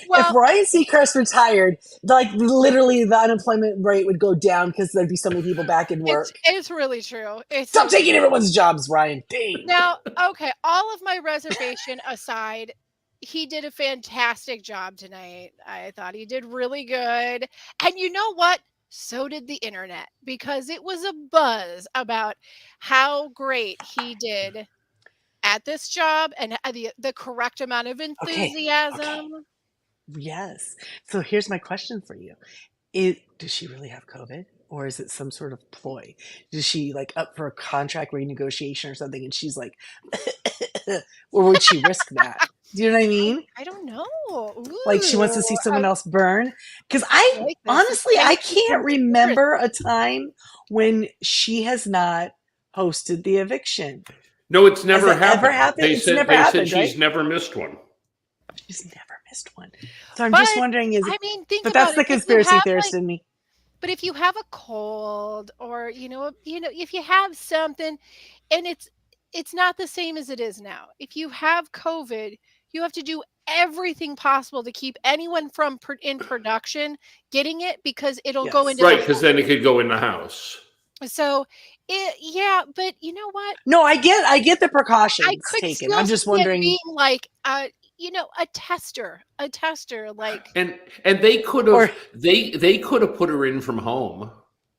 Well, Ryan Seacrest retired, like literally the unemployment rate would go down because there'd be so many people back in work. it's really true. It's Stop taking everyone's jobs, Ryan. Dang. Now, okay, all of my reservation aside, he did a fantastic job tonight. I thought he did really good. And you know what? So did the internet because it was a buzz about how great he did at this job and the correct amount of enthusiasm. Yes. So here's my question for you. Does she really have COVID? Or is it some sort of ploy? Is she like up for a contract renegotiation or something and she's like, or would she risk that? Do you know what I mean? I don't know. Like she wants to see Ooh, someone else burn? Because I I like this. honestly, I Thank you can't for remember a time when she has not hosted the eviction. No, it's never it ever happened. happened? They It's said, never they happened, said she's right? never missed one. She's never missed one. So I'm just But, wondering, I mean, think but about that's the it. If you conspiracy have, theorist like, in me. But if you have a cold or if you have something and it's not the same as it is now. If you have COVID, You have to do everything possible to keep anyone from in production getting it because it'll go Yes. into Right, the because then it could go in the house. so yeah, but you know what? No, I get the I precautions could taken. still I'm just see it wondering. being like a tester, like And they could Or have they could have put her in from home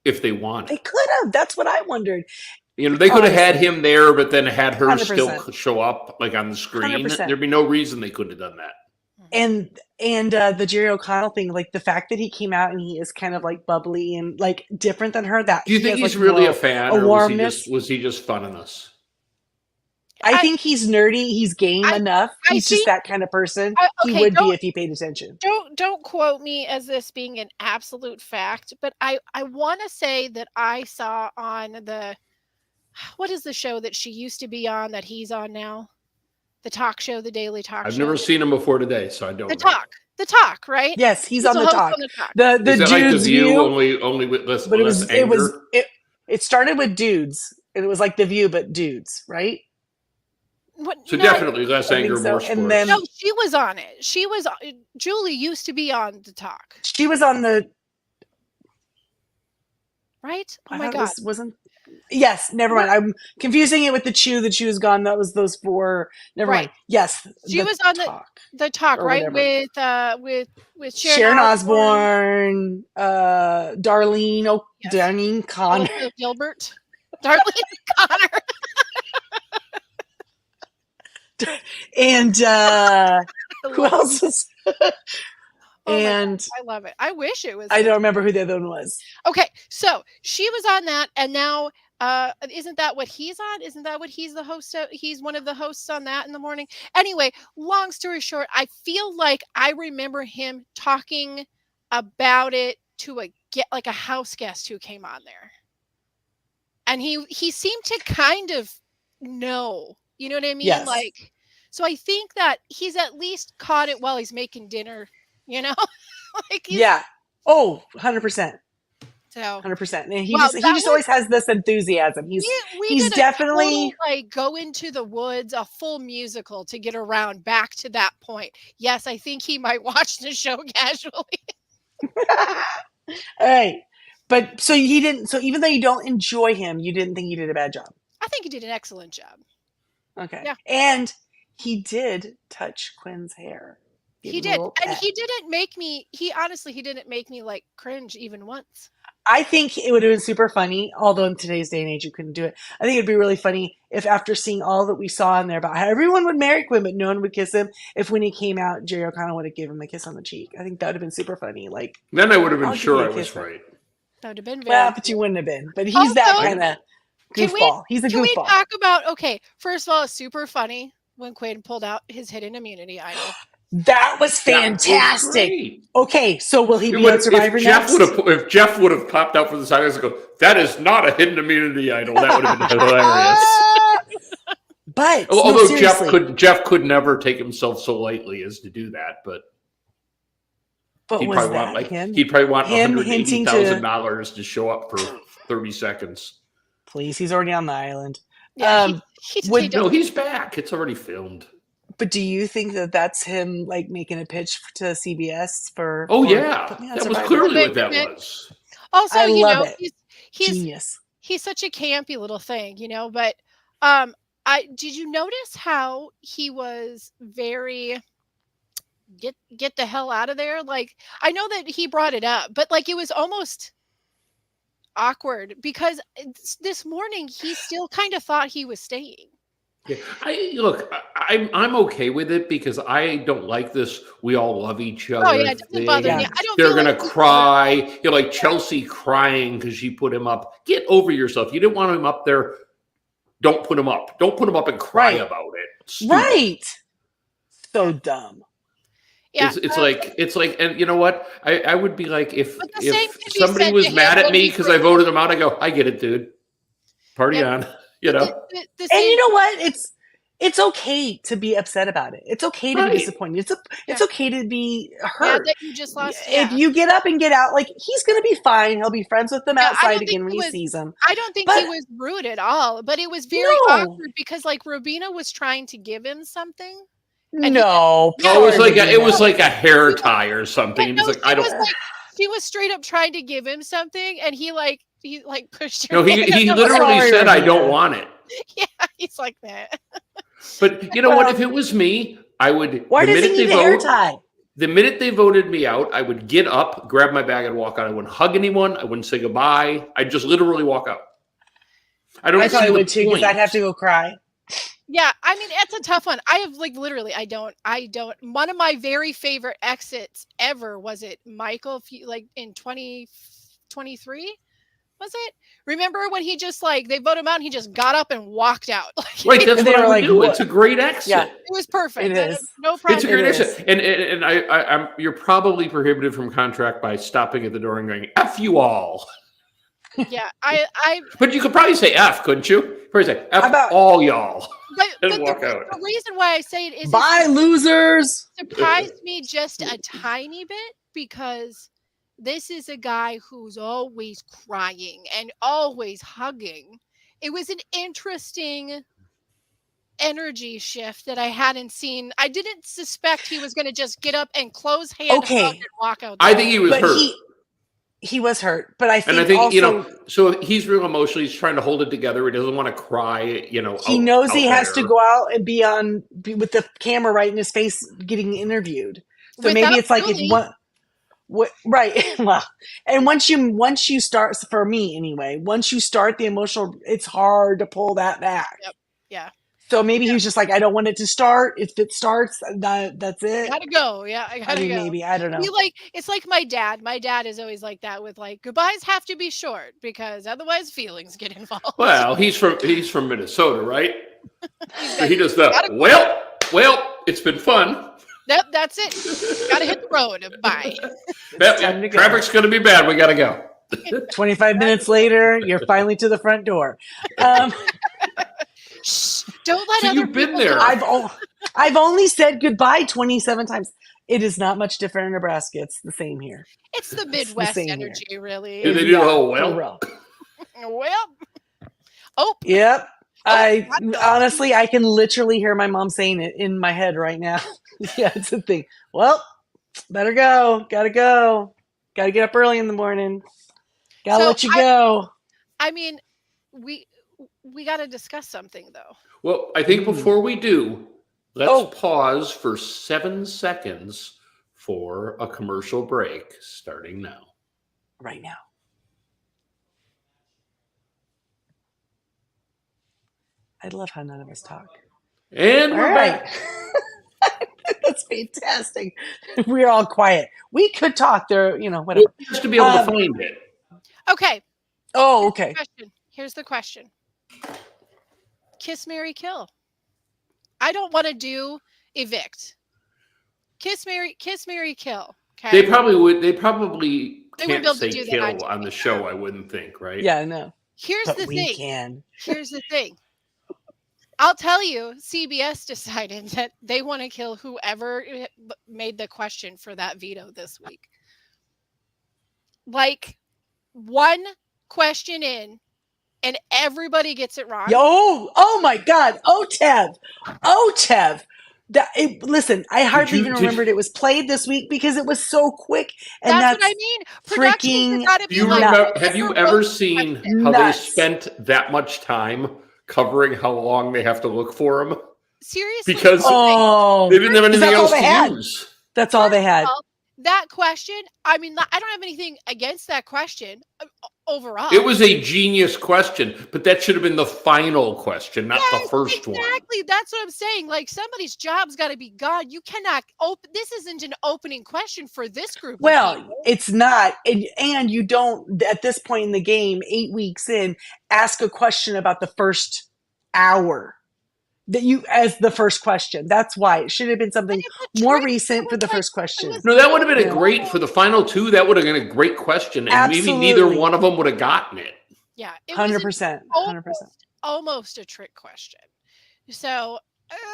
if they they wanted. could have. That's what I wondered. They could have had Honestly. him there, but then had her 100%. still show up like on the screen. 100%. There'd be no reason they couldn't have done that. And the Jerry O'Connell thing, like the fact that he came out and he is kind of like bubbly and like different than her. That Do you he think has, he's like, really more a fan, a or warmness. was he just funning us? I think he's nerdy. He's game I- enough. I He's just think- that kind of person. He okay, would be don't- if he paid attention. Don't quote me as this being an absolute fact, but I want to say that I saw on the what is the show that she used to be on that he's on now? The talk show, the daily talk show. I've never seen him before today, so I don't know. The talk, right? Yes, he's on a the host talk. on the talk. The Is that like The dude's View, view, only with less, but less anger? it started with dudes, and it was like the View, but dudes, right? So No, definitely less I think anger, so. more And sports. then- no, she was on it. Julie used to be on the talk, She was on the. right? Oh I my thought god. this wasn't. Yes, never mind. I'm confusing it with the Chew. The Chew is gone. That was those four. Never Right. mind. Yes, She the was on the- talk. The talk, or right? whatever. With Sharon Osbourne, Darlene, Yes. Darlene Connor. Melissa Gilbert, Darlene Connor. And I who love it. else is? Oh my And I love it. I wish it was. I don't remember who the other one was. Okay, so she was on that, and now isn't that what he's on? Isn't that what he's the host of? He's one of the hosts on that in the morning. Anyway, long story short, I feel like I remember him talking about it to a house guest who came on there, and he seemed to kind of know. You know what I mean? Yes. Like, so I think that he's at least caught it while he's making dinner. You know, like Yeah. Oh, 100%. So 100%. And he Wow, just that was- always has this enthusiasm. we He's did a definitely- total, like go into the woods, a full musical to get around back to that point. Yes, I think he might watch the show casually. All right. But so he didn't. So even though you don't enjoy him, you didn't think he did a bad job. I think he did an excellent job. Okay. Yeah. And he did touch Quinn's hair. Gave He a did, little and pet. he didn't make me. He honestly, he didn't make me like cringe even once. I think it would have been super funny, although in today's day and age you couldn't do it. I think it'd be really funny if after seeing all that we saw in there about how everyone would marry Quinn, but no one would kiss him, if when he came out, Jerry O'Connell would have given him a kiss on the cheek. I think that would have been super funny. Like, Then I would have been I'll give sure you a I was kiss. right. That would have been very. well, but you wouldn't have been. But he's that Also, kind of can we- goofball. He's a Can we goofball. talk about? Okay, first of all, it's super funny when Quinn pulled out his hidden immunity idol. That was That was fantastic. great. Okay, so will he be If on Survivor next? If Jeff would have popped out for the side, I would go, that is not a hidden immunity idol. That would have been hilarious. But no, Although seriously. Jeff could never take himself so lightly as to do that, but But he'd was probably that want him? he'd probably want him hinting to- $180,000 to show up for 30 seconds. Please, he's already on the island. Yeah, Um, he would- don't- No, he's back. It's already filmed. But do you think that that's him like making a pitch to CBS for? Oh for yeah, put me on that was Survivor? clearly what Bit- that was. Also, I you love know, it. he's Genius. he's such a campy little thing, you know, but did you notice how he was very get the hell out of there? Like, I know that he brought it up, but like it was almost awkward because this morning he still kind of thought he was staying. Yeah. I'm okay with it because I don't like this. We all love each other. Oh yeah, it doesn't bother Yeah. me. I don't They're feel gonna like cry. You're like Chelsea crying because she put him up. Get over yourself. You didn't want him up there. Don't put him up. Don't put him up and cry Right. about it. Stupid. Right. So dumb. Yeah, It's like, and you know what? I would be like if But the same could be somebody said was to him mad at when me he because first- I voted him out. I go, I get it, dude. Party Yeah. on. You know. the And same- you know what? It's okay to be upset about it. It's okay to Right. be disappointed. It's okay to be mad hurt. that you just lost. If Yeah. you get up and get out, like he's gonna be fine. He'll be friends with them Yeah, I outside don't again think when he he was- sees them. I don't think he But- was rude at all, but it was very No. awkward because like Robina was trying to give him something And No. Oh, it was like Poor it was like a hair tie or something. Yeah, And he's no, like, I don't. she was straight up trying to give him something, and he pushed her. No, he hand. literally Sorry, said, "I Ravina. don't want it." Yeah, he's like that. But you know what? Well- If it was me, I would. Why the does he minute need they a hair vote, tie? the minute they voted me out, I would get up, grab my bag, and walk out. I wouldn't hug anyone. I wouldn't say goodbye. I'd just literally walk out. I don't I see probably the would too, because point. I'd have to go cry. Yeah, I mean, it's a tough one. I have literally, I don't. One of my very favorite exits ever was it Michael, in 2023, was it? Remember when he just they voted him out and he just got up and walked out? Right, that's And they what I were would like, do. what? It's a great exit. Yeah. It was perfect. It is. No problem. It's a great It is. exit. And I'm you're probably prohibited from contract by stopping at the door and going, F you all. Yeah, I But you could probably say F, couldn't you? Probably say F How about- all y'all. but And walk out. the reason why I say it is Bye, losers. it surprised me just a tiny bit because this is a guy who's always crying and always hugging. It was an interesting energy shift that I hadn't seen. I didn't suspect he was going to just get up and close hand Okay. hug and walk out. I the think door. he was But hurt. he was hurt. But I think, And I think, also so he's real emotional. He's trying to hold it together. He doesn't want to cry, he out- knows he out has to there. go out and be with the camera right in his face getting interviewed. So maybe Without it's like Julie. if one. Right. Well, and once you start, for me anyway, once you start the emotional, it's hard to pull that back. Yep. Yeah. So maybe he was just like, I don't want it to start. If it starts, that's it. Gotta go. Yeah, I I gotta mean, go. maybe, I don't know. It's like my dad. My dad is always like that with goodbyes have to be short because otherwise feelings get involved. Well, he's from Minnesota, right? So he does Gotta- the well, it's been fun. Yep, that's it. Gotta hit the road. Bye. time to go. Traffic's going to be bad. We got to go. 25 minutes later, you're finally to the front door. Shh, don't let So other you've been people there. know. I've only said goodbye 27 times. It is not much different in Nebraska. It's the same here. It's the Midwest same here. energy, really. Yeah, they do the whole for well. real. Well, oh, Yep. hot dog. Honestly, I can literally hear my mom saying it in my head right now. Yeah, it's a thing. Well, better go. Gotta go. Gotta get up early in the morning. Gotta So let you go. I mean, we got to discuss something though. Well, I think before we do, let's Oh. pause for 7 seconds for a commercial break starting now. Right now. I love how none of us talk. And All we're right. back. That's fantastic. We're all quiet. We could talk there, Well, whatever. just to be able to Um, find it. Okay. Oh, okay. Here's the question. Kiss, marry, kill. I don't want to do evict. Kiss, marry, kill. Okay. They probably They wouldn't be can't able to say do that kill on on the show, I wouldn't think, right? Yeah, I know. Here's But the we thing. can. Here's the thing. I'll tell you, CBS decided that they want to kill whoever made the question for that veto this week. One question in, and everybody gets it wrong. Oh my God. Tev. Listen, I hardly even remembered it was played this week because it was so quick. And That's what I mean. Productions freaking have got to Do be you like, remember? Have you ever seen how they Nuts. spent that much time covering how long they have to look for them? seriously? Because Oh, they didn't have anything that's all else they to had. use. That's all they had. Well, that question, I mean, I don't have anything against that question overall. It was a genius question, but that should have been the final question, not the first one. Exactly. That's what I'm saying. Like somebody's job's got to be gone. You cannot open. This isn't an opening question for this group. of Well, people. it's not. And you don't, at this point in the game, 8 weeks in, ask a question about the first hour that you as the first question. That's why it should have been something it's a more trick. recent It for was the like- first question. it was- No, that would have been a Yeah. great for the final two. That would have been a great question, and maybe neither Absolutely. one of them would have gotten it. Yeah, it was 100%. 100%. almost a trick question. So,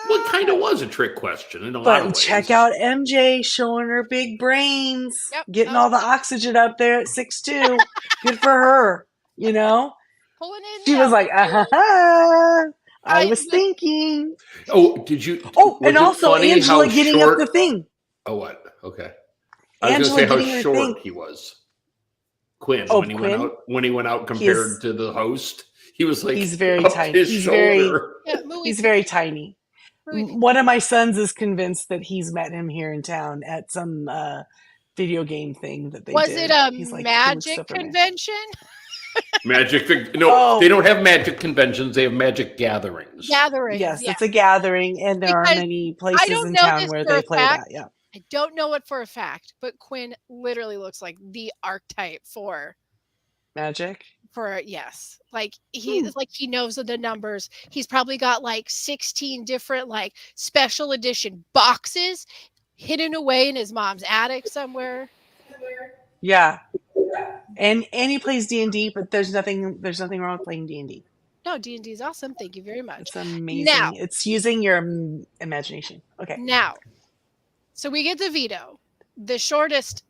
Well, it kind of was a trick question in a lot of But ways. check out MJ showing her big brains, Yep, getting that all the was- oxygen up there at 6'2". Good for her. pulling in. She the was like, altitude. I was thinking. Oh, did you? Oh, was and it also funny Angela how getting short, up the thing. Oh, what? Okay. I was Angela going to say getting how her short thing. he was. Quinn, Oh, when he Quinn? went out He is- compared to the host, he was like He's very up tiny. his He's shoulder. Yeah, movie He's people, very tiny. movie people. One of my sons is convinced that he's met him here in town at some video game thing that they Was did. it a He's like, he looks magic so familiar. convention? No, Oh. they don't have magic conventions. They have magic gatherings. Gathering. Yes, yeah. it's a gathering, and there are Because many places don't in know town this where for they a play fact. that. Yeah, I don't know it for a fact, but Quinn literally looks like the archetype for magic. yes. Like it's like he knows the numbers. He's probably got like 16 different like special edition boxes hidden away in his mom's attic somewhere. Yeah, and he plays D&D, but there's nothing wrong with playing D&D. No, D&D is awesome. Thank you very much. It's amazing. Now- It's using your imagination. Okay. Now, so we get the veto, the shortest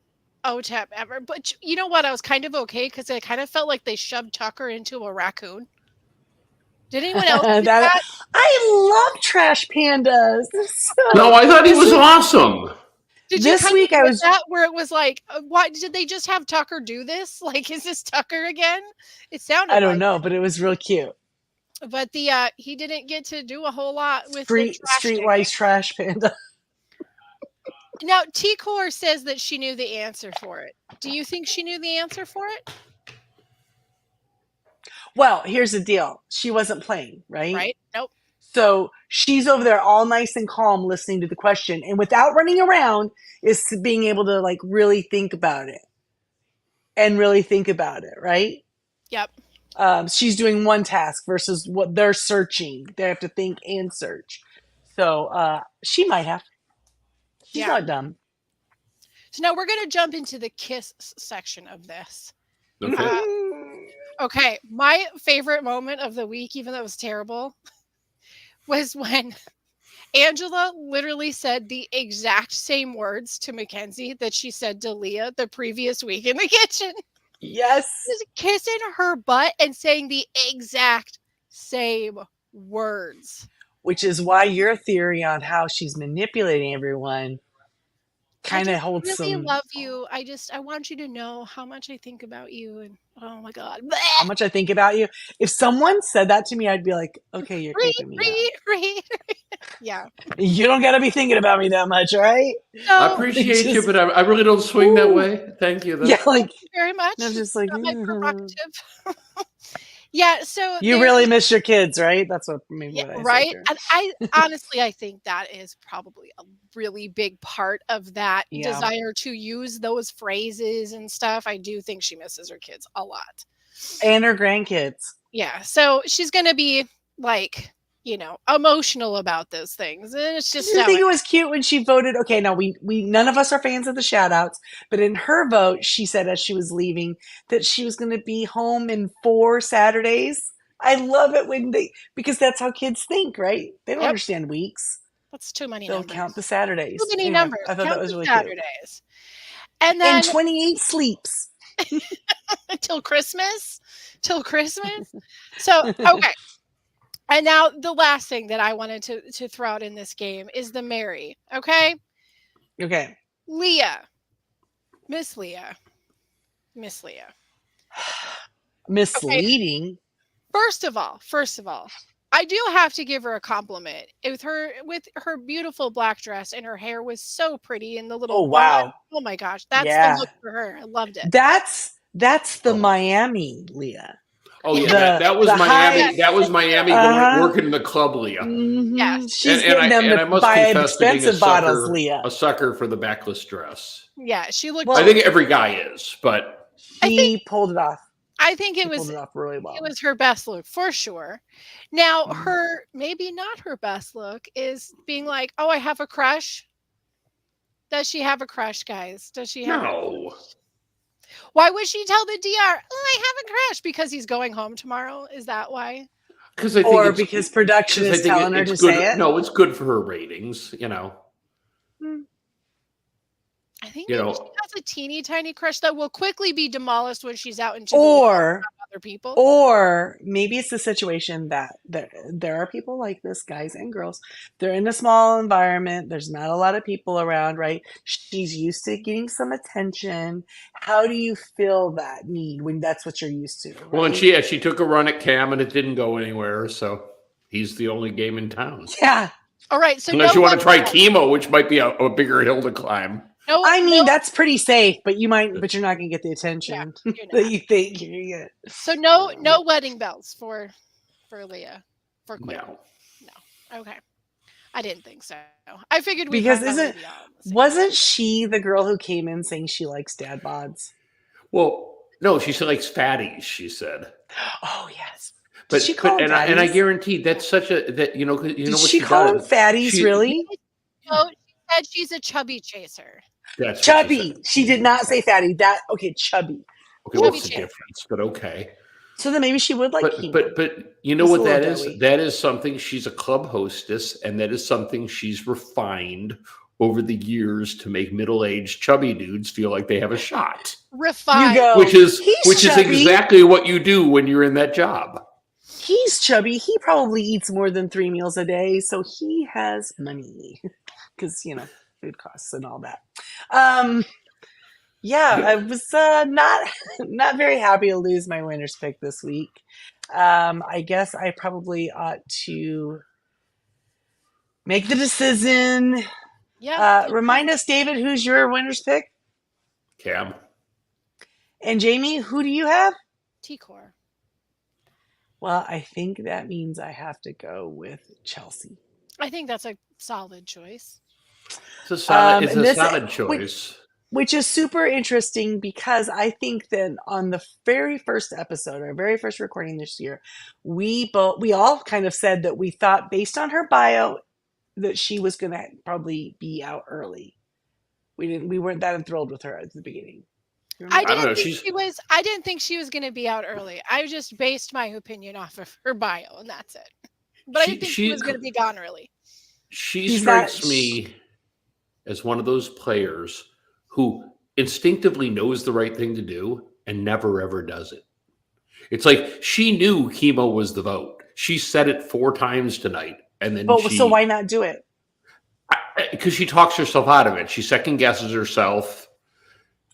OTEP ever. But you know what? I was kind of okay because I kind of felt like they shoved Tucker into a raccoon. Did anyone else do that? I love trash pandas. They're so- No, I thought he was awesome. Did This you kind week of I get was- that where it was like, why did they just have Tucker do this? Like, is this Tucker again? It sounded. I don't like know, but it was real cute. it. But the he didn't get to do a whole lot with the trash Streetwise trash panda. Now, T-Core says that she knew the answer for it. Do you think she knew the answer for it? Well, here's the deal. She wasn't playing, right? Right? Nope. So she's over there all nice and calm listening to the question, and without running around is being able to like really think about it. Right? Yep. She's doing one task versus what they're searching. They have to think and search. So she might have. She's Yeah. not dumb. So now we're going to jump into the kiss section of this. Okay. Okay, my favorite moment of the week, even though it was terrible, was when Angela literally said the exact same words to Mackenzie that she said to Leah the previous week in the kitchen. Yes. Just kissing her butt and saying the exact same words. Which is why your theory on how she's manipulating everyone kind of holds I really some. love you. I want you to know how much I think about you. And oh my God. How much I think about you. If someone said that to me, I'd be like, okay, you're creeping me out. Yeah. You don't got to be thinking about me that much, right? I So, appreciate you, just- but I really don't swing that Ooh. way. Thank you. Yeah, like thank you very much. I'm just like, Not my "Mhm." prerogative. Yeah, so You there's- really miss your kids, right? That's what maybe yeah, what I right. said. And I honestly, I think that is probably a really big part of that Yeah. desire to use those phrases and stuff. I do think she misses her kids a lot. And her grandkids. Yeah, so she's gonna be like, emotional about those things, and it's just Did you how think it- it was cute when she voted? Okay, now we none of us are fans of the shout outs, but in her vote, she said as she was leaving that she was going to be home in 4 Saturdays. I love it because that's how kids think, right? They don't Yep. understand weeks. that's too many They'll numbers. count the Saturdays. Too many Anyway, numbers. I thought Count that was the really cute. Saturdays. And then And 28 sleeps. till Christmas. So okay. And now the last thing that I wanted to throw out in this game is the Mary. Okay. Okay. Leah. Miss Leah. Misleading. First of all, I do have to give her a compliment. With her beautiful black dress, and her hair was so pretty, and the little Oh, wow. bun. Oh my gosh, that's Yeah. the look for her. I loved it. That's the Oh. Miami Leah. Oh yeah, The- that was the Miami. high- That was Miami Uh-huh. working in the club, Leah. Mhm. Yes. She's And I- getting them and I to must buy confess to being a expensive bottles, sucker- Leah. A sucker for the backless dress. Yeah, she looked. Well, I think every guy is, but I He pulled it off. I think He it was pulled it off really well. it was her best look for sure. Now, Mhm. her maybe not her best look is being like, "Oh, I have a crush." Does she have a crush, guys? Does she have? no. Why would she tell the DR? "Oh, I have a crush," because he's going home tomorrow. Is that why? Because I think Or it's- because production 'cause I is think telling her it's to good. say it. No, it's good for her ratings. I I think You maybe know, she has a teeny tiny crush that will quickly be demolished when she's out into the world Or around other people. Or maybe it's the situation that there are people like this, guys and girls. They're in a small environment. There's not a lot of people around, right? She's used to getting some attention. How do you fill that need when that's what you're used to, well, and right? she took a run at Cam and it didn't go anywhere. So he's the only game in town. Yeah. All right, so Unless no you want to try wedding bells. chemo, which might be a bigger hill to climb. No, I mean, no, that's pretty safe, but you're not going to get the attention you're that not. you think you're going to get. So no wedding bells for Leah for Quinn. No. Okay, I didn't think so. I figured we Because probably isn't be all on the same wasn't she the girl who came in saying she likes dad bods? Well, no, she likes fatties, she said. Oh yes. But, Did she call them and I fatties? guarantee that's such a that you know what Did she she call them does. fatties? She- Really? No, she said she's a chubby chaser. That's what Chubby. said. She did not say fatty. That okay, chubby. Okay, what's the Chubby chick. difference? But okay. So then maybe she would like chemo. But you know It's a what that little is? doughy. That is something she's a club hostess, and that is something she's refined over the years to make middle-aged chubby dudes feel like they have a shot. Refined. You go. Which is He's chubby. exactly what you do when you're in that job. He's chubby. He probably eats more than 3 meals a day, so he has money because food costs and all that. Yeah, I was not very happy to lose my winner's pick this week. I guess I probably ought to make the decision. Yeah. Remind us, David, who's your winner's pick? Cam. And Jamie, who do you have? T-Core. Well, I think that means I have to go with Chelsea. I think that's a solid choice. It's a solid, and this- solid choice. Which is super interesting because I think that on the very first episode, our very first recording this year, we all kind of said that we thought based on her bio that she was going to probably be out early. We weren't that enthralled with her at the beginning. I don't know, I didn't think she was going to be out early. I just based my opinion off of her bio, and that's it. But I didn't think she was going to be gone early. She strikes me as one of those players who instinctively knows the right thing to do and never ever does it. It's like she knew chemo was the vote. She said it 4 times tonight, and then so why not do it? Because she talks herself out of it. She second guesses herself,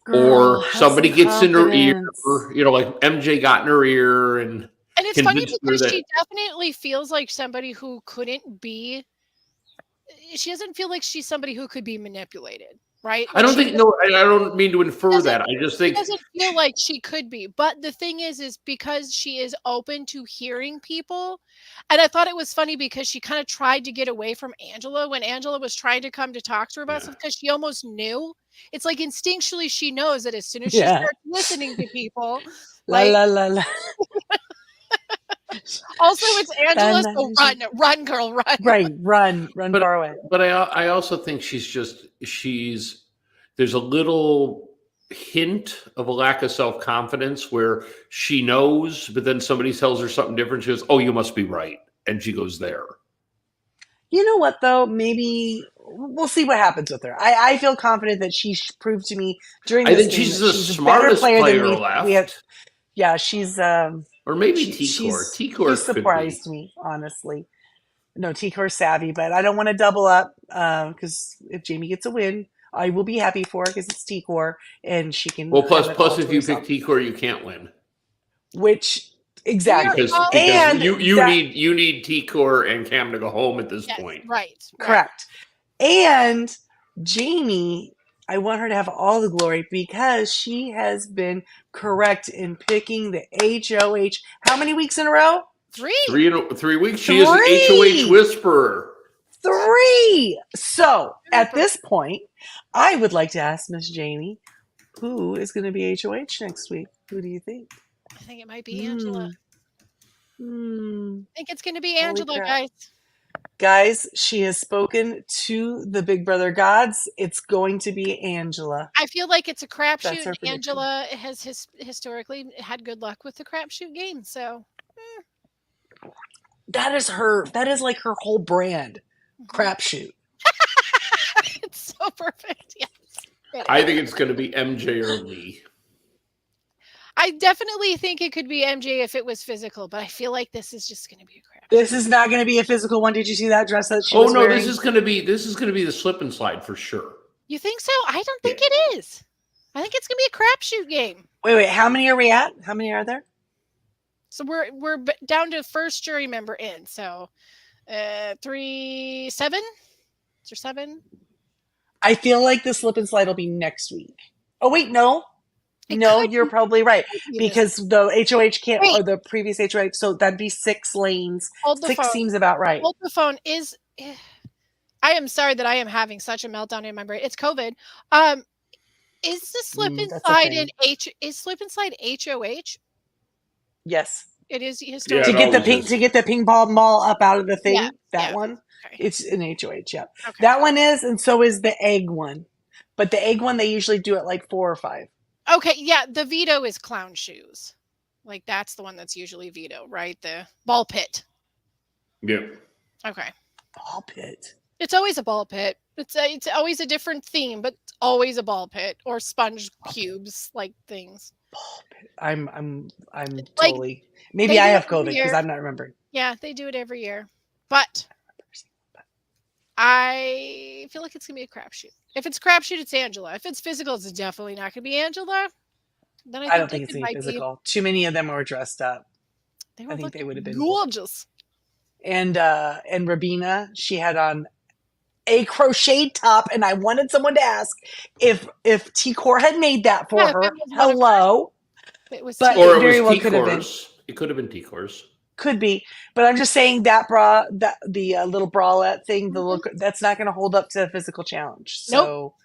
Girl, or have somebody some gets in her ear. confidence. Like MJ got in her ear, and it's funny convinced her because that- she definitely feels like somebody who couldn't be. She doesn't feel like she's somebody who could be manipulated, right? I don't think. No, I don't mean to infer that. I just think It doesn't feel like she could be. But the thing is because she is open to hearing people. And I thought it was funny because she kind of tried to get away from Angela when Angela was trying to come to talk to her about stuff because she almost knew. It's like instinctually she knows that as soon as she starts listening to people. La la la la. Also, it's Angela, so run, girl, run. Right, run far away. But I also think there's a little hint of a lack of self-confidence where she knows, but then somebody tells her something different. She goes, "Oh, you must be right," and she goes there. You know what, though? Maybe we'll see what happens with her. I feel confident that she proved to me during this I think game she's that the she's a smartest better player player than left. we have. Yeah, she's Or maybe she's T-Core. T-Core she could surprised be. me, honestly. No, T-Core's savvy, but I don't want to double up because if Jamie gets a win, I will be happy for her because it's T-Core and she can. Well, have it all plus to if you herself. pick T-Core, you can't win. Which exactly Because and you need T-Core and Cam to go home at this point. Right. Correct. And Jamie, I want her to have all the glory because she has been correct in picking the HOH. How many weeks in a row? 3. 3 weeks. She is an HOH whisperer. 3. So at this point, I would like to ask Miss Jamie, who is going to be HOH next week? Who do you think? I think it might be Angela. I think it's going to be Holy Angela, crap. guys. Guys, she has spoken to the Big Brother gods. It's going to be Angela. I feel like it's a That's crapshoot. our And prediction. Angela has historically had good luck with the crapshoot game. So That is like her whole brand. Crapshoot. it's so perfect. Yes. I think it's going to be MJ or Lee. I definitely think it could be MJ if it was physical, but I feel like this is just going to be a crap. This is not going to be a physical one. Did you see that dress that she Oh was no, wearing? this is going to be the slip and slide for sure. You think so? I don't think it is. I think it's going to be a crapshoot game. Wait. How many are we at? How many are there? So we're down to first jury member in. So 7? Is there 7? I feel like the slip and slide will be next week. Oh wait, no. It No, could you're be- probably right. be this- Because the HOH can't, Wait. or the previous HOH, so that'd be 6 lanes. Hold the 6 phone. seems about right. Hold the phone. I am sorry that I am having such a meltdown in my brain. It's COVID. Is the slip and that's slide okay. is slip and slide HOH? Yes. It is Yeah, historic. To it get the always is. to get the ping pong ball up out of the thing, Yeah, that yeah. one, Okay. it's an HOH. Yeah, Okay. that one is, and so is the egg one. But the egg one, they usually do it like 4 or 5. Okay, yeah, the veto is clown shoes. Like that's the one that's usually veto, right? The ball pit. Yeah. Okay. Ball pit. It's always a ball pit. It's always a different theme, but it's always a ball pit or sponge cubes like things. Ball pit. I'm Like, totally. Maybe they I do have it every COVID because year. I'm not remembering. Yeah, they do it every year. But I feel like it's gonna be a crapshoot. If it's crapshoot, it's Angela. If it's physical, it's definitely not gonna be Angela. Then I don't think it's it any might be- physical. Too many of them were dressed up. They I were think they looking would have been. gorgeous. And Rabina, she had on a crocheted top, and I wanted someone to ask if T-Core had made that for Yeah, if her. it was one of hers. Hello, It was But- too- Or it very well was could have been. T-Cores. It could have been T-Cores. could be, but I'm just saying that bra, that the little bralette thing, the look that's not going to hold up to a physical challenge. So,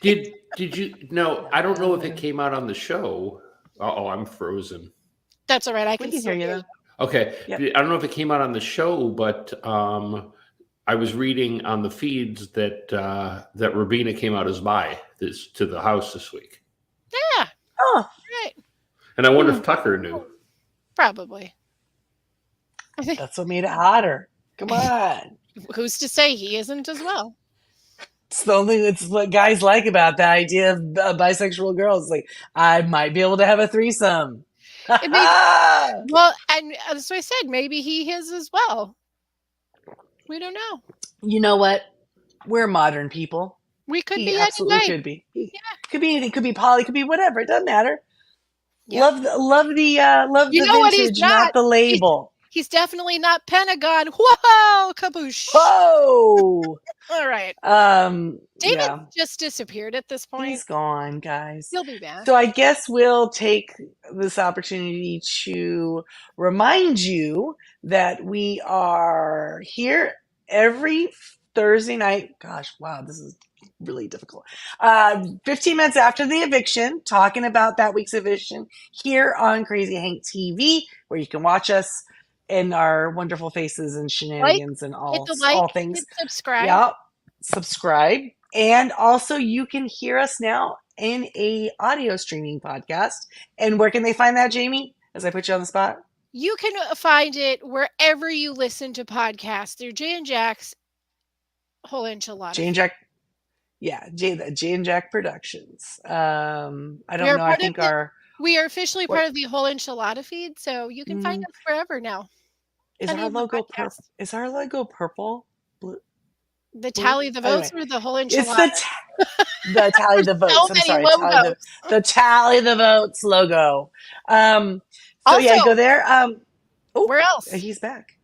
Did you? No, I don't know if it came out on the show. Oh, I'm frozen. That's all right. I we can can still hear you hear though. Okay, Yep. I don't know if it came out on the show, but I was reading on the feeds that that Rabina came out as bi to the house this week, Yeah, Oh, right. and I wonder if Tucker knew. Probably. that's what made it hotter. Come on. Who's to say he isn't as well? It's the only, it's what guys like about the idea of bisexual girls. Like, I might be able to have a threesome. It may- Well, and as I said, maybe he is as well. We don't know. You know what? We're modern people. We could He be absolutely anyway. could be. Could be anything. Could be poly. Could be whatever. It doesn't matter. Yeah. Love the You the know what he's vintage, not the label. He's definitely not Pentagon. Whoa, kaboosh. Whoa. All right. David Yeah, just disappeared at this point. he's gone, guys. He'll be back. So I guess we'll take this opportunity to remind you that we are here every Thursday night. Gosh, wow, this is really difficult. 15 minutes after the eviction, talking about that week's eviction here on Crazy Hank TV, where you can watch us and our wonderful faces and shenanigans and Hit all the like, all things. hit subscribe. Yeah, subscribe, and also you can hear us now in a audio streaming podcast. And where can they find that, Jamie? As I put you on the spot. You can find it wherever you listen to podcasts through Jay and Jack's whole enchilada. Jay and Jack. Yeah, Jay and Jack Productions. I don't We are know. I part of think the- our We are officially What- part of the whole enchilada feed, so you can find us wherever now. is Any our of the logo podcasts. purple? Is our logo purple? Blue? The tally the votes Anyway, or the whole It's enchilada. the tally the votes. So I'm many sorry, logos. the tally the votes logo. So yeah, Also- go there. Where else? He's back.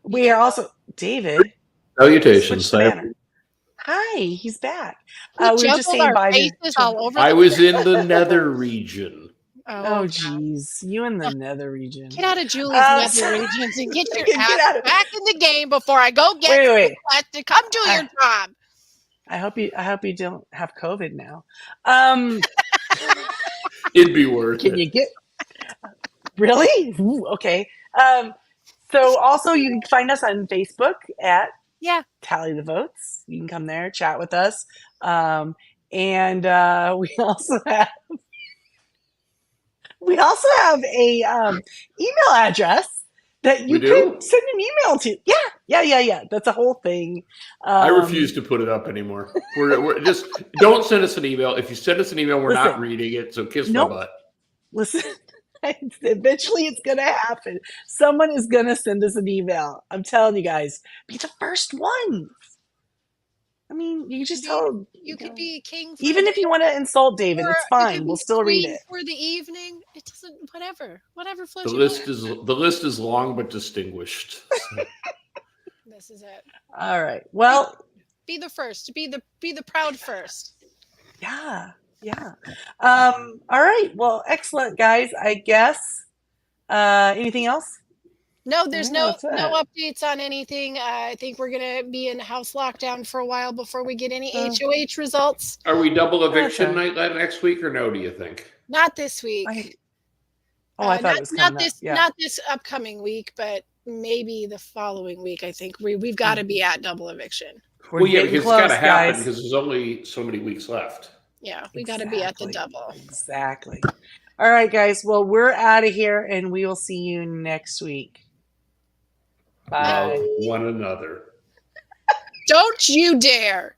We are also David. Salutations. Switch the banner. Hi, he's back. We We were just juggled saying our bye to. faces all over I the was in the nether region. Oh, jeez, you in the nether region. Get out of Julie's Uh, nether regions and get your Get ass out of- back in the game before I go get Wait. to come do your job. I hope you don't have COVID now. It'd be worth Can it. you get really? Ooh, okay. So also you can find us on Facebook at Yeah. Tally the Votes. You can come there, chat with us. And we also have a email address that you We do? can send an email to. Yeah, Yeah. That's a whole thing. I refuse to put it up anymore. We're just don't send us an email. If you send us an email, we're not Listen. reading it. So kiss Nope. my butt. Listen, eventually it's going to happen. Someone is going to send us an email. I'm telling you guys, be the first one. I mean, you just tell. You could be king. For Even if you want to insult David, or it's you fine. could We'll be still read queen it. for the evening. It doesn't. Whatever The floats your list is long but distinguished. So. This is it. All right. Well, Be the first. Be the proud first. yeah. All right. Well, excellent, guys. I guess. Anything else? No, there's Yeah, no that's it. updates on anything. I think we're gonna be in house lockdown for a while before we get any HOH results. Are we double eviction Okay. night next week or no? Do you think? Not this week. I thought it was coming up. Yeah. Not this upcoming week, but maybe the following week. I think we've got to be at double eviction. We're Well, yeah, getting because close, it's got to happen guys. because there's only so many weeks left. Yeah, we got to be at the double. Exactly. All right, guys. Well, we're out of here, and we will see you next week. Bye. Love one another. Don't you dare.